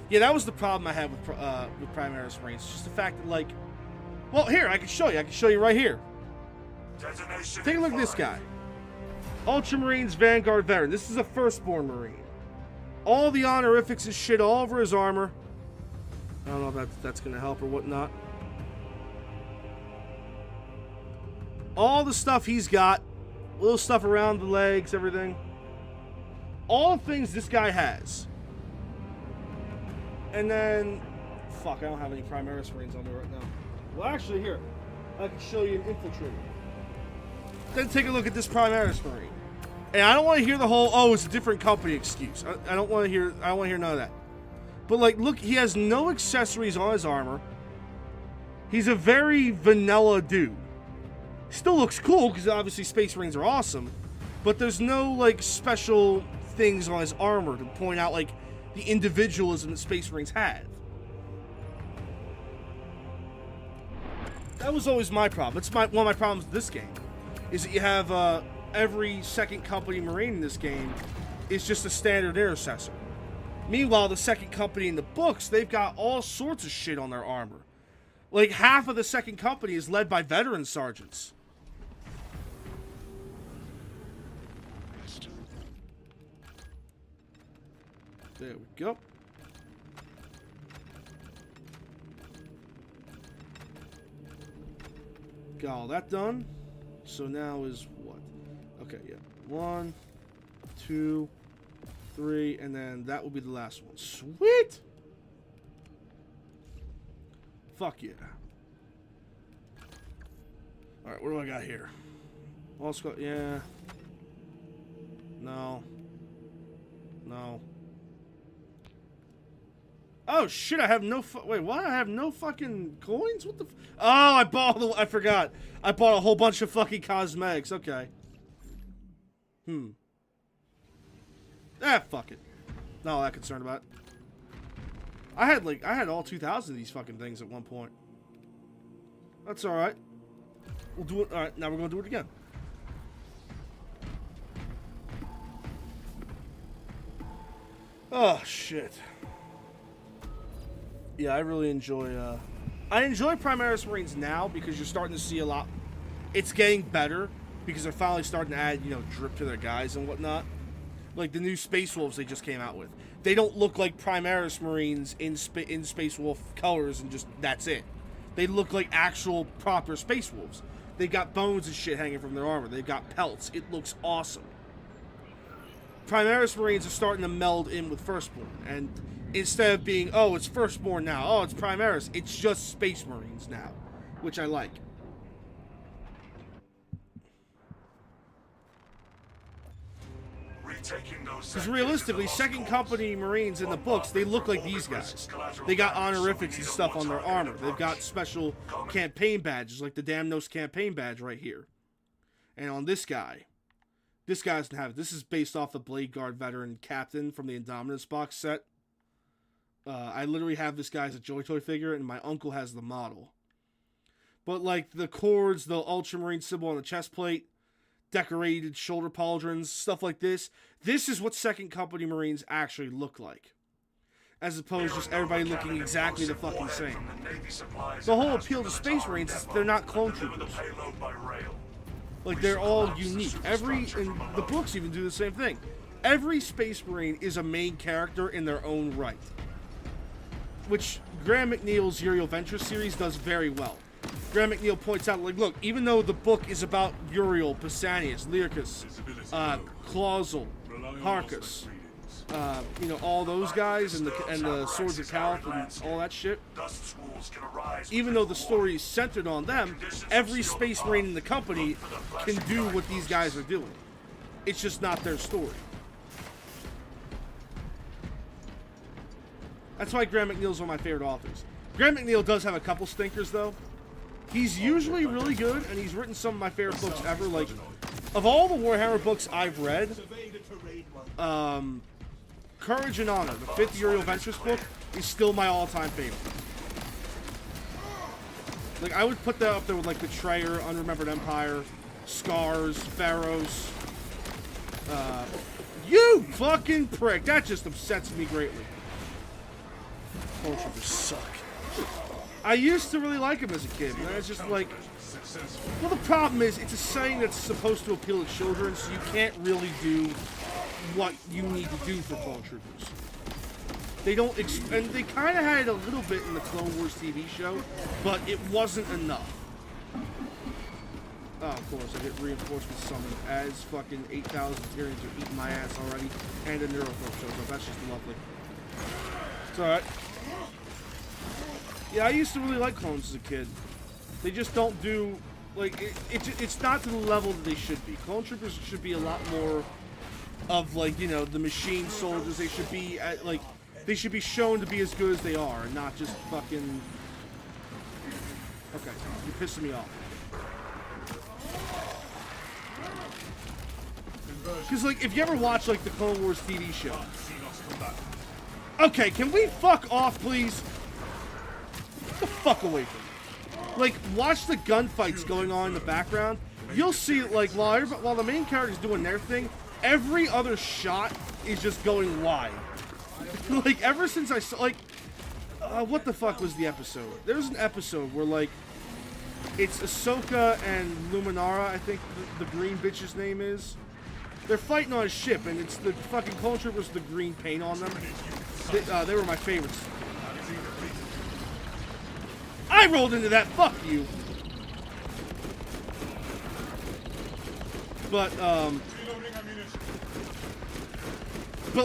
Yeah, that was the problem I had with Primaris Marines. Just the fact that, like, well, here, I can show you. I can show you right here. Take a look at this guy. Ultramarines Vanguard Veteran. This is a Firstborn Marine. All the honorifics and shit all over his armor. I don't know if that's going to help or whatnot. All the stuff he's got. Little stuff around the legs, everything. All the things this guy has. And then... Fuck, I don't have any Primaris Marines on me right now. Well, actually, here. I can show you an infiltrator. Then take a look at this Primaris Marine. And I don't want to hear the whole, oh, it's a different company excuse. I don't want to hear none of that. But, like, look, he has no accessories on his armor. He's a very vanilla dude. Still looks cool, because obviously Space Marines are awesome. But there's no, like, special things on his armor to point out, like, the individualism that Space Marines have. That was always my problem. It's one of my problems with this game. Is that you have every second company Marine in this game is just a standard intercessor. Meanwhile, the second company in the books, they've got all sorts of shit on their armor. Like, half of the second company is led by veteran sergeants. There we go. Got all that done. So now is what? Okay, yeah. 1, 2, 3, and then that will be the last one. Sweet! Fuck yeah. Alright, what do I got here? Also, yeah. No. No. Oh shit, I have no wait, what? I have no fucking coins? What the oh, I forgot. I bought a whole bunch of fucking cosmetics. Okay. Fuck it. Not that concerned about it. I had all 2,000 of these fucking things at one point. That's alright. We'll do it. Alright, now we're gonna do it again. Oh shit. Yeah, I really enjoy I enjoy Primaris Marines now because you're starting to see a lot. It's getting better because they're finally starting to add, drip to their guys and whatnot. Like the new Space Wolves they just came out with. They don't look like Primaris Marines in Space Wolf colors and just that's it. They look like actual proper Space Wolves. They got bones and shit hanging from their armor. They've got pelts. It looks awesome. Primaris Marines are starting to meld in with Firstborn, and instead of being, oh, it's Firstborn now, oh, it's Primaris, it's just Space Marines now, which I like. Because realistically, Second Company Marines in the books, they look like these guys. They got honorifics and stuff on their armor. They've got special campaign badges, like the Damnos campaign badge right here. And on this guy doesn't have it. This is based off the Blade Guard veteran captain from the Indominus box set. I literally have this guy as a Joy Toy figure, and my uncle has the model. But like the cords, the Ultramarine symbol on the chest plate, decorated shoulder pauldrons, stuff like this. This is what Second Company Marines actually look like. As opposed to just everybody looking exactly the fucking same. The whole appeal to Space Marines is they're not clone troopers. Like, they're all unique. And the books even do the same thing. Every Space Marine is a main character in their own right. Which Graham McNeil's Uriel Venture series does very well. Graham McNeil points out, like, look, even though the book is about Uriel, Pausanias, Lyricus, Clausel, Harcus, all those guys, and the Swords of Calth and all that shit, even though the story is centered on them, every Space Marine in the company can do what these guys are doing. It's just not their story. That's why Graham McNeil's one of my favorite authors. Graham McNeil does have a couple stinkers, though. He's usually really good, and he's written some of my favorite books ever. Like, of all the Warhammer books I've read, Courage and Honor, the 5th Uriel Ventures book, is still my all-time favorite. Like, I would put that up there with, like, Betrayer, Unremembered Empire, Scars, Pharaohs. You fucking prick! That just upsets me greatly. Clone Troopers suck. I used to really like him as a kid, and it's just like... Well, the problem is, it's a saying that's supposed to appeal to children, so you can't really do what you need to do for Clone Troopers. They don't... and they kind of had it a little bit in the Clone Wars TV show, but it wasn't enough. Oh, of course, I get reinforcement summoned as fucking 8,000 Tyrians are eating my ass already, and a Neurothorpe shows up. That's just lovely. It's alright. Yeah, I used to really like clones as a kid. They just don't do, like, it's not to the level that they should be. Clone Troopers should be a lot more of, like, the machine soldiers. They should be, they should be shown to be as good as they are, and not just fucking... Okay, you're pissing me off. Because, like, if you ever watch, like, the Clone Wars TV show... Okay, can we fuck off, please? Get the fuck away from me. Like, watch the gunfights going on in the background. You'll see, like, while the main character's doing their thing, every other shot is just going wide. Like, ever since I saw, like... what the fuck was the episode? There was an episode where, like, it's Ahsoka and Luminara, I think the green bitch's name is. They're fighting on a ship, and it's the fucking Clone Troopers with the green paint on them. They were my favorites. I rolled into that, fuck you! But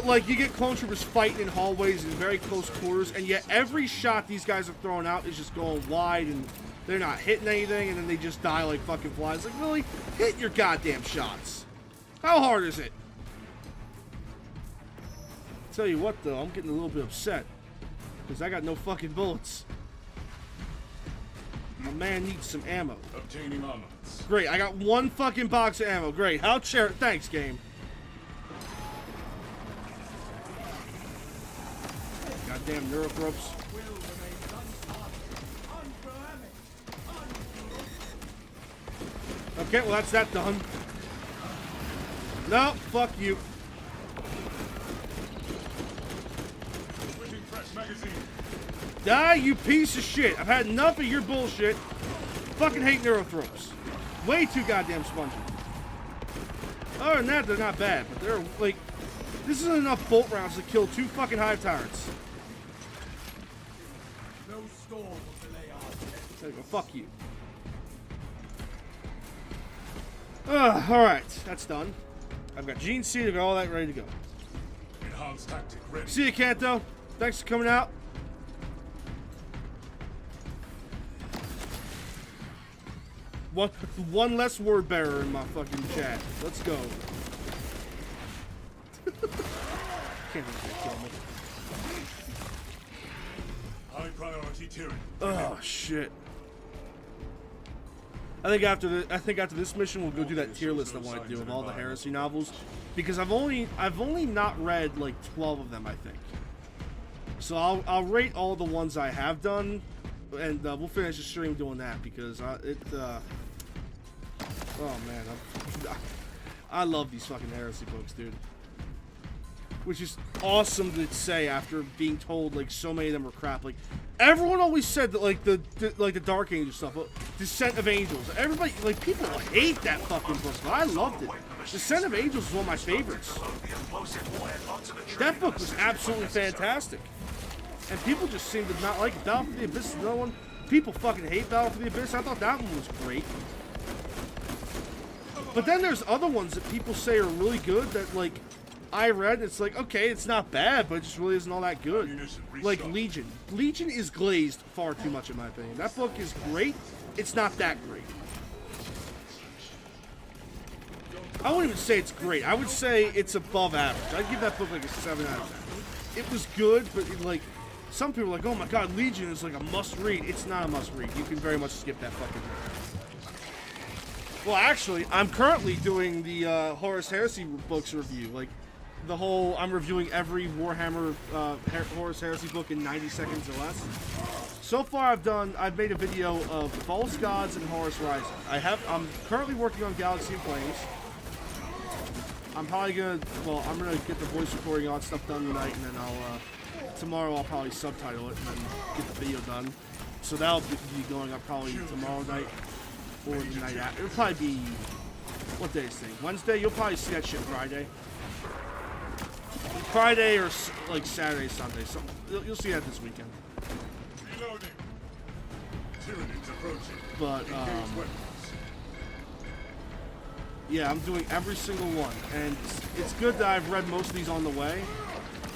like, you get Clone Troopers fighting in hallways in very close quarters, and yet every shot these guys are throwing out is just going wide, and they're not hitting anything, and then they just die like fucking flies. Like, really? Hit your goddamn shots. How hard is it? Tell you what, though, I'm getting a little bit upset. Because I got no fucking bullets. My man needs some ammo. Obtaining armaments. Great, I got one fucking box of ammo. Great, I'll share it. Thanks, game. Goddamn Neurothropes. Okay, well, that's that done. No, fuck you. Switching fresh magazine. Die, you piece of shit. I've had enough of your bullshit. Fucking hate neurothropes. Way too goddamn spongy. Other than that, they're not bad, but they're like, this isn't enough bolt rounds to kill 2 fucking hive tyrants. No storm will delay our death. There you go, fuck you. Alright, that's done. I've got Gene Seed, I've got all that ready to go. Enhanced tactic ready. See you, Kanto. Thanks for coming out. One less word bearer in my fucking chat. Let's go. Can't kill me. High priority tyranny. Oh shit. I think after this mission we'll go do that tier list I want to do of all the heresy novels, because I've only not read like 12 of them, I think. So I'll rate all the ones I have done, and we'll finish the stream doing that, because oh man, I love these fucking heresy books, dude. Which is awesome to say after being told like so many of them were crap. Like everyone always said that like the Dark Angel stuff, Descent of Angels. Everybody, like, people hate that fucking book, but I loved it. Descent of Angels is one of my favorites. That book was absolutely fantastic, and people just seem to not like it. Battle for the Abyss is another one. People fucking hate Battle for the Abyss. I thought that one was great. But then there's other ones that people say are really good that, like, I read, it's like, okay, it's not bad, but it just really isn't all that good. Like Legion. Legion is glazed far too much, in my opinion. That book is great. It's not that great. I wouldn't even say it's great. I would say it's above average. I'd give that book like a 7 out of 10. It was good, but it, like, some people are like, oh my god, Legion is like a must-read. It's not a must-read. You can very much skip that fucking book. Well, actually, I'm currently doing the Horus Heresy books review. Like, the whole, I'm reviewing every Warhammer Horus Heresy book in 90 seconds or less. So far, I've made a video of False Gods and Horus Rising. I'm currently working on Galaxy and Flames. I'm probably gonna get the voice recording, all that stuff done tonight, and then tomorrow I'll probably subtitle it and then get the video done. So that'll be going up probably tomorrow night or the night after. It'll probably be, what day is today? Wednesday? You'll probably see that shit Friday. Friday or like Saturday, Sunday. So you'll see that this weekend. Reloading. Tyranids approaching. But yeah, I'm doing every single one, and it's good that I've read most of these on the way.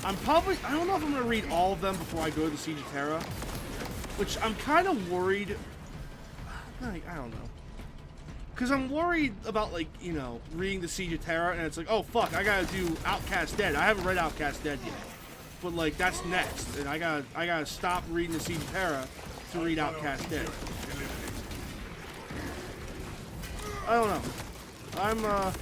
I don't know if I'm gonna read all of them before I go to the Siege of Terra, which I'm kind of worried. Like, I don't know. Because I'm worried about, like, you know, reading the Siege of Terra, and it's like, oh, fuck, I gotta do Outcast Dead. I haven't read Outcast Dead yet. But, like, that's next, and I gotta stop reading the Siege of Terra to read Outcast Dead. I don't know. I don't know.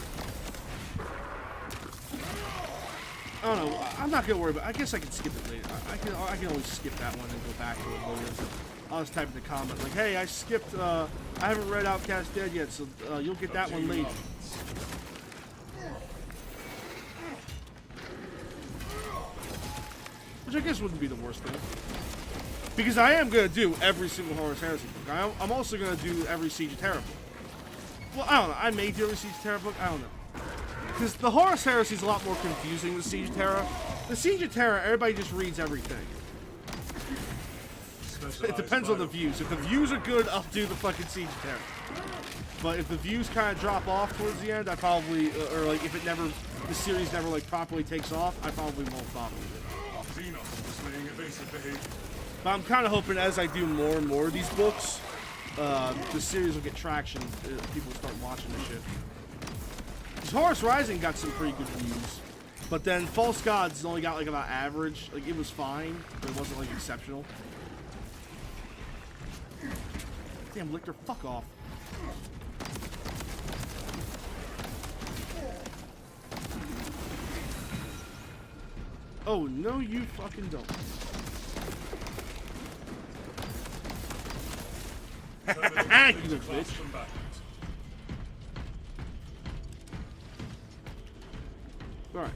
I'm not gonna worry about it. I guess I can skip it later. I can always skip that one and go back to it later. I was typing a comment like, hey, I skipped, I haven't read Outcast Dead yet, so you'll get that one later. Which I guess wouldn't be the worst thing. Because I am going to do every single Horus Heresy book. I'm also going to do every Siege of Terra book. Well, I don't know. I may do every Siege of Terra book. I don't know. Because the Horus Heresy is a lot more confusing than Siege of Terra. The Siege of Terra, everybody just reads everything. It depends on the views. If the views are good, I'll do the fucking Siege of Terra. But if the views kind of drop off towards the end, I probably, or like if the series never like properly takes off, I probably won't bother with it. But I'm kind of hoping as I do more and more of these books, the series will get traction. People start watching this shit. Because Horus Rising got some pretty good views. But then False Gods only got like about average. Like it was fine, but it wasn't like exceptional. Damn, Lictor, fuck off. Oh, no, you fucking don't. You little bitch. Alright.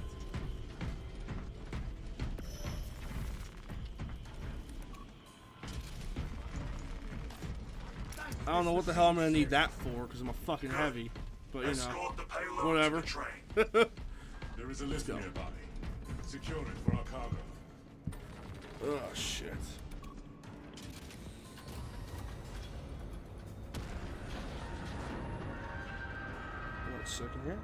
I don't know what the hell I'm gonna need that for, because I'm a fucking heavy. But, you know, Escort the payload whatever. to the train. There is a lift nearby. Secure it for our cargo. Oh, shit. One second here.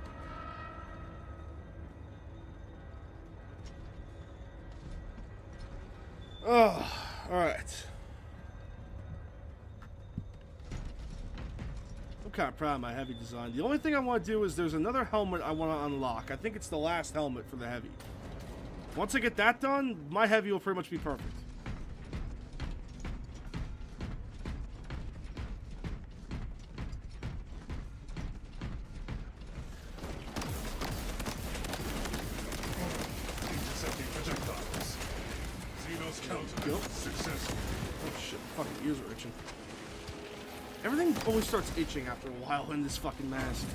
Oh, alright. I'm kind of proud of my heavy design. The only thing I want to do is there's another helmet I want to unlock. I think it's the last helmet for the heavy. Once I get that done, my heavy will pretty much be perfect. Intercepting projectiles. Xenos counter. Yep. Successful. Oh shit, fucking ears are itching. Everything always starts itching after a while in this fucking mask.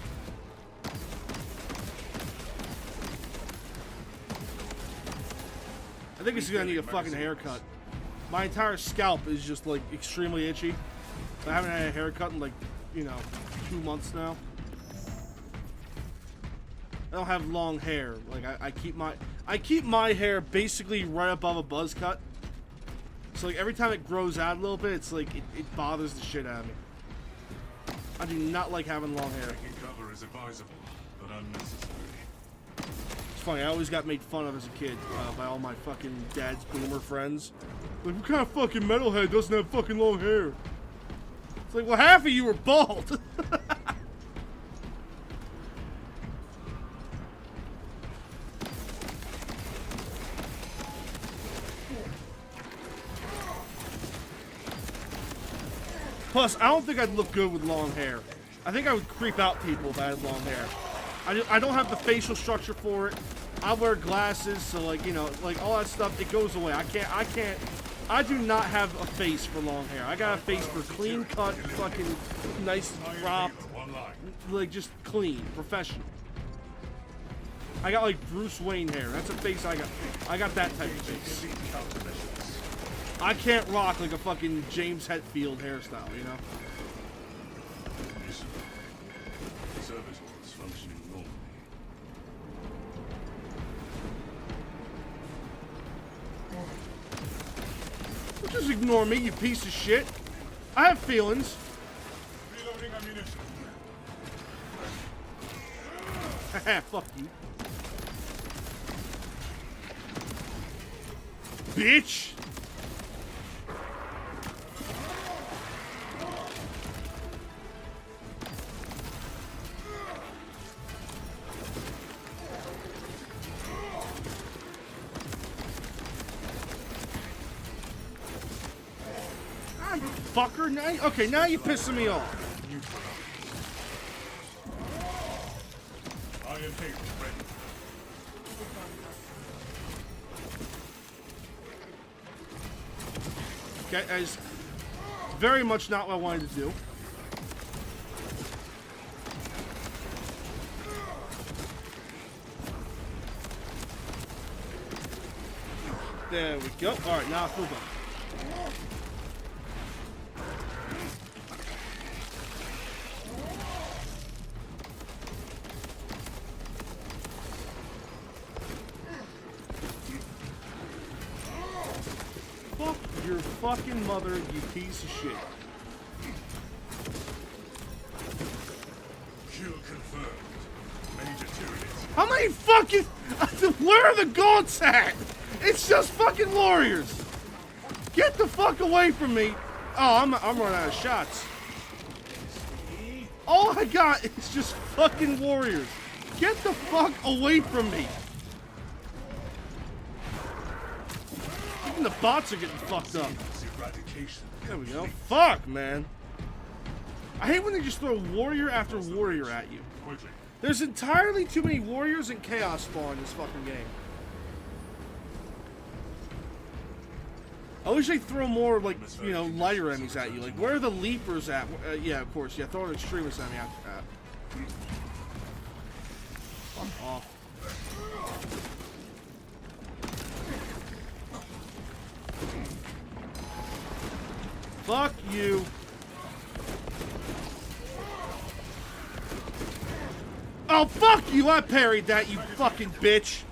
I think it's gonna need a fucking haircut. My entire scalp is just like extremely itchy. I haven't had a haircut in like, you know, 2 months now. I don't have long hair. Like I keep my hair basically right above a buzz cut. So like every time it grows out a little bit, it's like it bothers the shit out of me. I do not like having long hair. Taking cover is advisable, but unnecessary. It's funny, I always got made fun of as a kid by all my fucking dad's boomer friends. Like, what kind of fucking metalhead doesn't have fucking long hair? It's like, well, half of you are bald. Plus, I don't think I'd look good with long hair. I think I would creep out people if I had long hair. I don't have the facial structure for it. I wear glasses, so like, you know, like all that stuff, it goes away. I do not have a face for long hair. I got a face for clean cut, fucking nice cropped, like just clean, professional. I got like Bruce Wayne hair. That's a face I got. I got that type of face. I can't rock like a fucking James Hetfield hairstyle, you know? Servitors functioning normally. Just ignore me, you piece of shit. I have feelings. Reloading ammunition. Fuck you. Bitch! Fucker, now, okay, now you're pissing me off. Iron Tape ready. Okay, that is very much not what I wanted to do. There we go. Alright, now move on. Fuck your fucking mother, you piece of shit. Kill confirmed. Major Tyranids. How many fucking... Where are the gaunts at? It's just fucking warriors. Get the fuck away from me. Oh, I'm running out of shots. All I got is just fucking warriors. Get the fuck away from me. Even the bots are getting fucked up. Eradication. There we go. Fuck, man. I hate when they just throw warrior after warrior at you. Quickly. There's entirely too many warriors and chaos spawn in this fucking game. I wish they'd throw more, like, you know, lighter enemies at you. Like, where are the leapers at? Yeah, of course. Yeah, throw an extremist at me after that. Fuck off. Fuck you. Oh, fuck you! I parried that, you fucking bitch!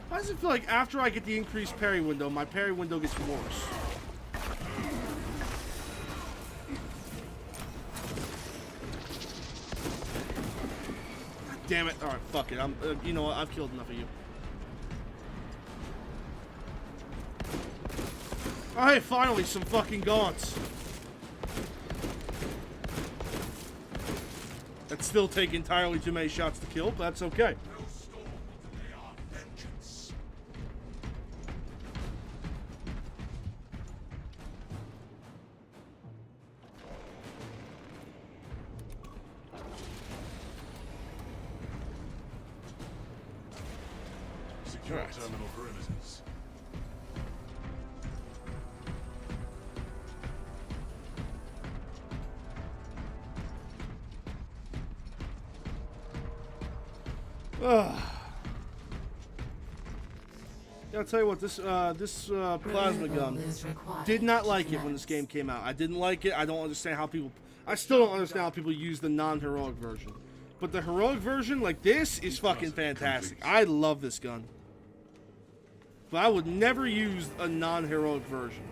Why does it feel like after I get the increased parry window, my parry window gets worse? God damn it. Alright, fuck it. You know what? I've killed enough of you. Alright, finally, some fucking gaunts. That still take entirely too many shots to kill, but that's okay. Secure terminal perimeters. I'll tell you what, this plasma gun, did not like it when this game came out. I didn't like it. I don't understand how people... I still don't understand how people use the non-heroic version. But the heroic version, like this, is fucking fantastic. I love this gun. But I would never use a non-heroic version.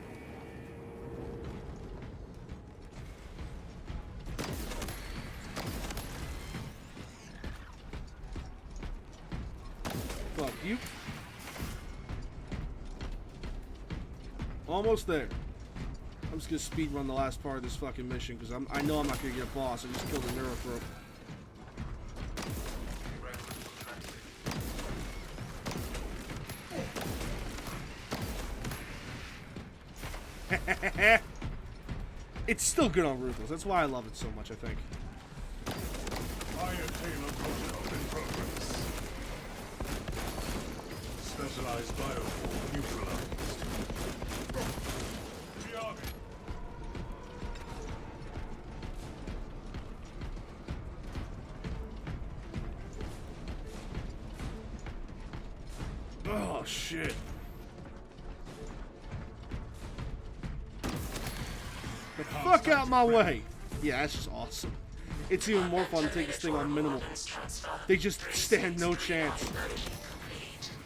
Fuck you. Almost there. I'm just gonna speed run the last part of this fucking mission because I know I'm not gonna get a boss. I just killed a Neurothrope. It's still good on Ruthless. That's why I love it so much, I think. Iron Tailor protocol in progress. Specialized bioform neutralized. Oh, shit. The fuck out my way. Yeah, that's just awesome. It's even more fun to take this thing on minimal. They just stand no chance.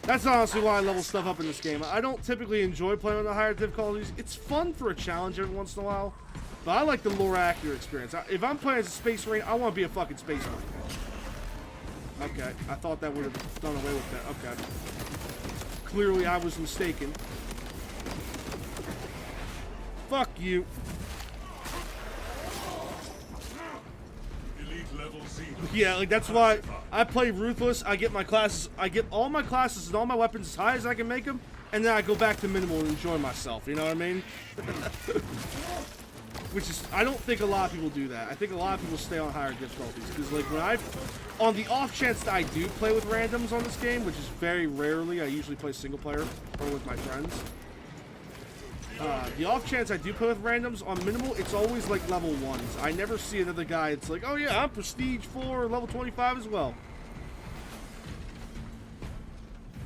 That's honestly why I level stuff up in this game. I don't typically enjoy playing on the higher difficulties. It's fun for a challenge every once in a while, but I like the lore accurate experience. If I'm playing as a space marine, I want to be a fucking space marine. Okay, I thought that would have done away with that. Okay. Clearly I was mistaken. Fuck you. Yeah, like that's why I play Ruthless. I get my classes, I get all my classes and all my weapons as high as I can make them, and then I go back to minimal and enjoy myself. You know what I mean? Which is, I don't think a lot of people do that. I think a lot of people stay on higher difficulties because, like, when on the off chance that I do play with randoms on this game, which is very rarely, I usually play single player or with my friends. The off chance I do play with randoms on minimal, it's always like level 1s. I never see another guy. It's like, oh yeah, I'm prestige 4, level 25 as well.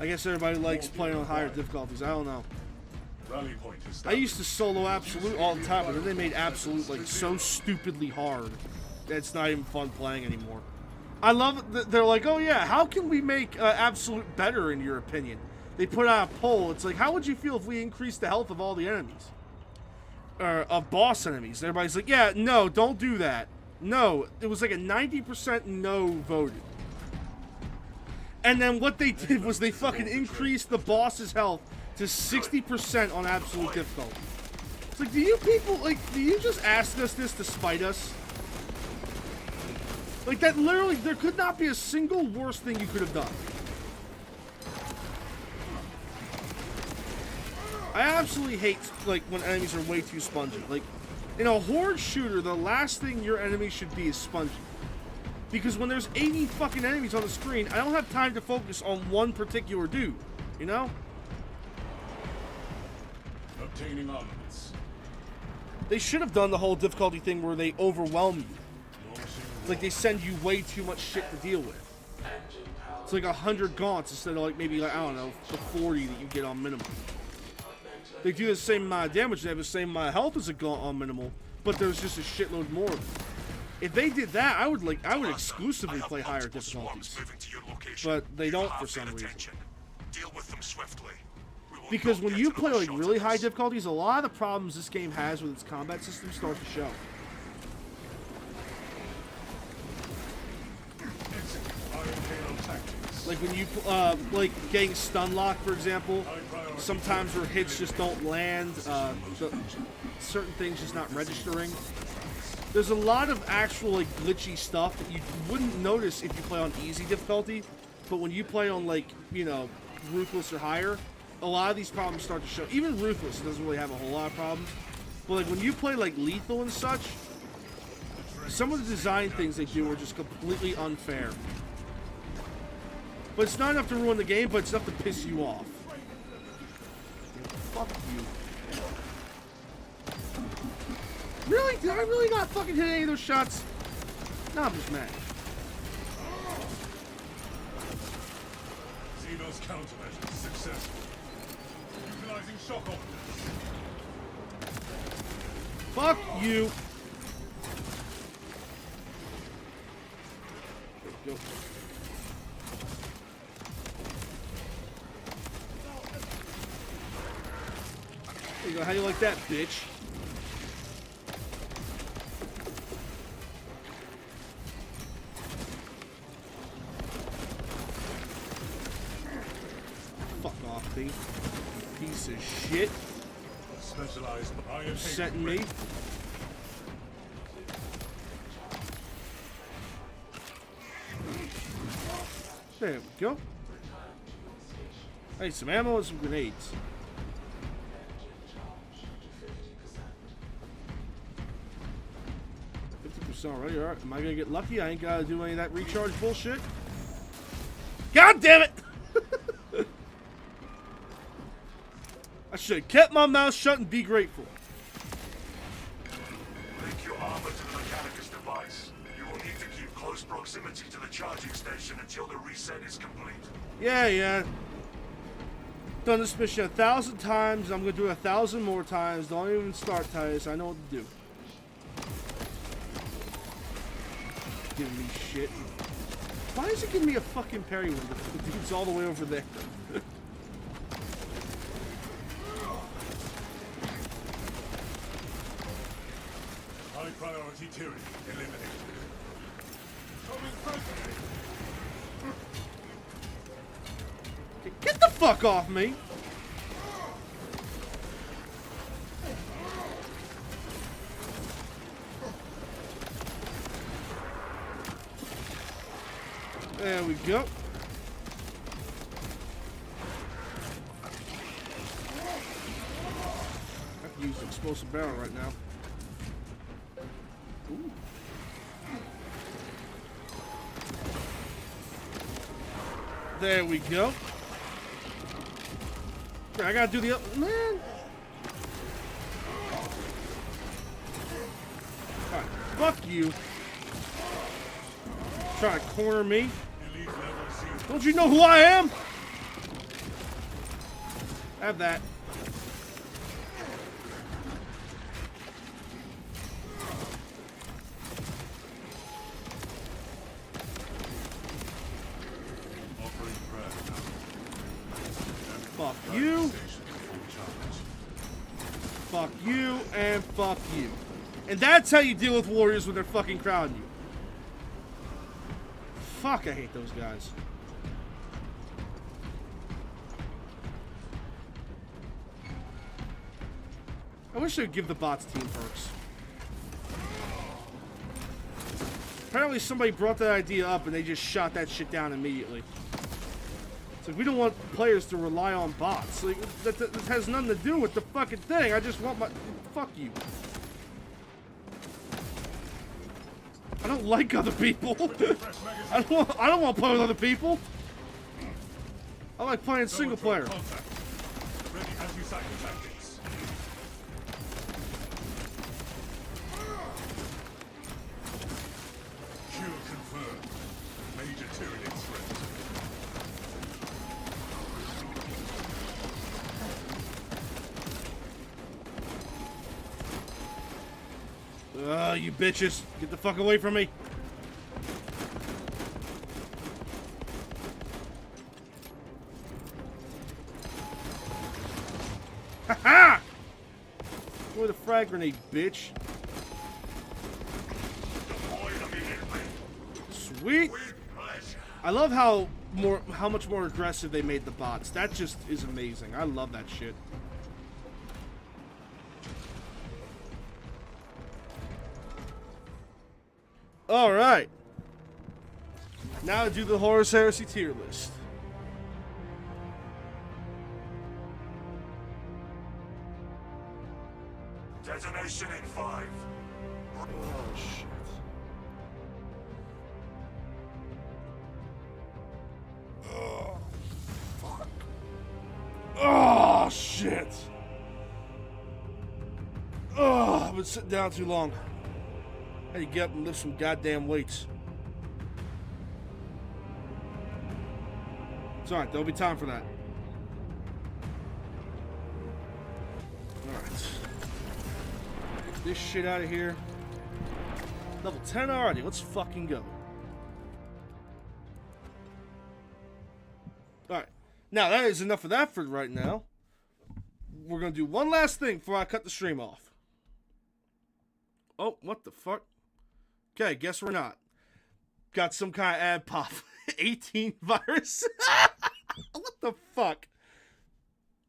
I guess everybody likes playing on higher difficulties. I don't know. I used to solo Absolute all the time, but then they made Absolute like so stupidly hard that it's not even fun playing anymore. I love that they're like, oh yeah, how can we make Absolute better in your opinion? They put out a poll. It's like, how would you feel if we increased the health of all the enemies? Or of boss enemies. Everybody's like, yeah, no, don't do that. No, it was like a 90% no voted. And then what they did was they fucking increased the boss's health to 60% on absolute difficulty. It's like, do you people, like, do you just ask us this to spite us? Like, that literally, there could not be a single worse thing you could have done. I absolutely hate, like, when enemies are way too spongy. Like, in a horde shooter, the last thing your enemy should be is spongy. Because when there's 80 fucking enemies on the screen, I don't have time to focus on one particular dude, you know? Obtaining armaments. They should have done the whole difficulty thing where they overwhelm you. Like, they send you way too much shit to deal with. It's like 100 gaunts instead of, like, maybe, like, I don't know, the 40 that you get on minimal. They do the same amount of damage, they have the same amount of health as a gaunt on minimal, but there's just a shitload more of them. If they did that, I would Commander, exclusively I have play higher multiple swarms difficulties. moving to your location. But they You don't have for some their reason. attention. Deal with them swiftly. We will Because not when get you another play like shot really at high this. difficulties, a lot of the problems this game has with its combat system start to show. Execute Iron Halo tactics. Like when you like getting stun locked, for example. Sometimes where hits just don't land, certain things just not registering. There's a lot of actual like glitchy stuff that you wouldn't notice if you play on easy difficulty, but when you play on like, you know, Ruthless or higher, a lot of these problems start to show. Even Ruthless doesn't really have a whole lot of problems, but like when you play like Lethal and such, some of the design things they do are just completely unfair. But it's not enough to ruin the game, but it's enough to piss you off. Fuck you. Really? Did I really not fucking hit any of those shots? No, I'm just mad. Xeno's countermeasures successful. Utilizing shock optics. Fuck you. Go. There you go. How do you like that, bitch? Fuck off, me. Piece of shit. Specialized iron Setting me. There we go. Hey, some ammo and some grenades. Alright, alright. Am I gonna get lucky? I ain't gotta do any of that recharge bullshit. God damn it! I should have kept my mouth shut and be grateful. Link your armor to the Mechanicus device. You will need to keep close proximity to the charging station until the reset is complete. Yeah. Done this mission 1,000 times. I'm gonna do it 1,000 more times. Don't even start, Titus. I know what to do. Giving me shit. Why is it giving me a fucking parry when the dude's all the way over there? High priority tyranny eliminated. Coming presently. Get the fuck off me! There we go. I can use the explosive barrel right now. Ooh. There we go. I gotta do the up. Man. Alright, fuck you. Try to corner me. Elite level C. Don't you know who I am? Have that. Offering prayer now. Fuck you. Station full charge. Fuck you and fuck you. And that's how you deal with warriors when they're fucking crowding you. Fuck, I hate those guys. I wish they'd give the bots team perks. Apparently somebody brought that idea up and they just shot that shit down immediately. It's like, we don't want players to rely on bots. Like, that has nothing to do with the fucking thing. I just want my... Fuck you. I don't like other people. I don't want to play with other people. I like playing single player. Contact. Ready anti-cycle tactics. Kill confirmed. Major tyranny threat. You bitches. Get the fuck away from me. Ha ha! Throw the frag grenade, bitch. Sweet. I love how much more aggressive they made the bots. That just is amazing. I love that shit. All right. Now to do the Horus Heresy tier list. Detonation in 5. Oh shit. Oh fuck. Oh shit. Oh, I've been sitting down too long. I had to get up and lift some goddamn weights. It's alright, there'll be time for that. Alright. Get this shit out of here. Level 10 already, let's fucking go. Alright. Now that is enough of that for right now. We're gonna do one last thing before I cut the stream off. Oh, what the fuck? Okay, guess we're not. Got some kind of ad pop. 18 virus? What the fuck?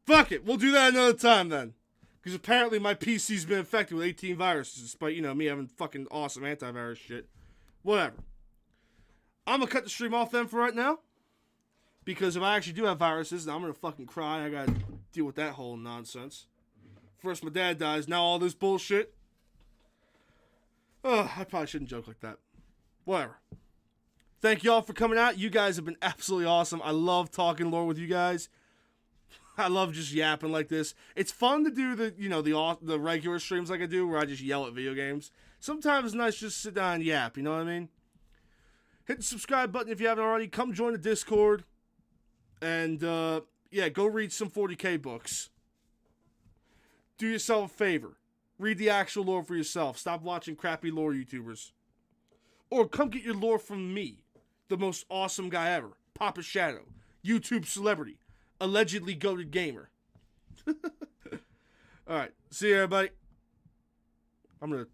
Fuck it, we'll do that another time then. Because apparently my PC's been infected with 18 viruses, despite, you know, me having fucking awesome antivirus shit. Whatever. I'm gonna cut the stream off then for right now. Because if I actually do have viruses, then I'm gonna fucking cry. I gotta deal with that whole nonsense. First my dad dies, now all this bullshit. Oh, I probably shouldn't joke like that. Whatever. Thank y'all for coming out. You guys have been absolutely awesome. I love talking lore with you guys. I love just yapping like this. It's fun to do the, you know, the regular streams like I do, where I just yell at video games. Sometimes it's nice just to sit down and yap, you know what I mean? Hit the subscribe button if you haven't already. Come join the Discord. And, yeah, go read some 40K books. Do yourself a favor. Read the actual lore for yourself. Stop watching crappy lore YouTubers. Or come get your lore from me, the most awesome guy ever, Papa Shadow, YouTube celebrity, allegedly GOATED gamer. Alright, see you everybody. I'm going to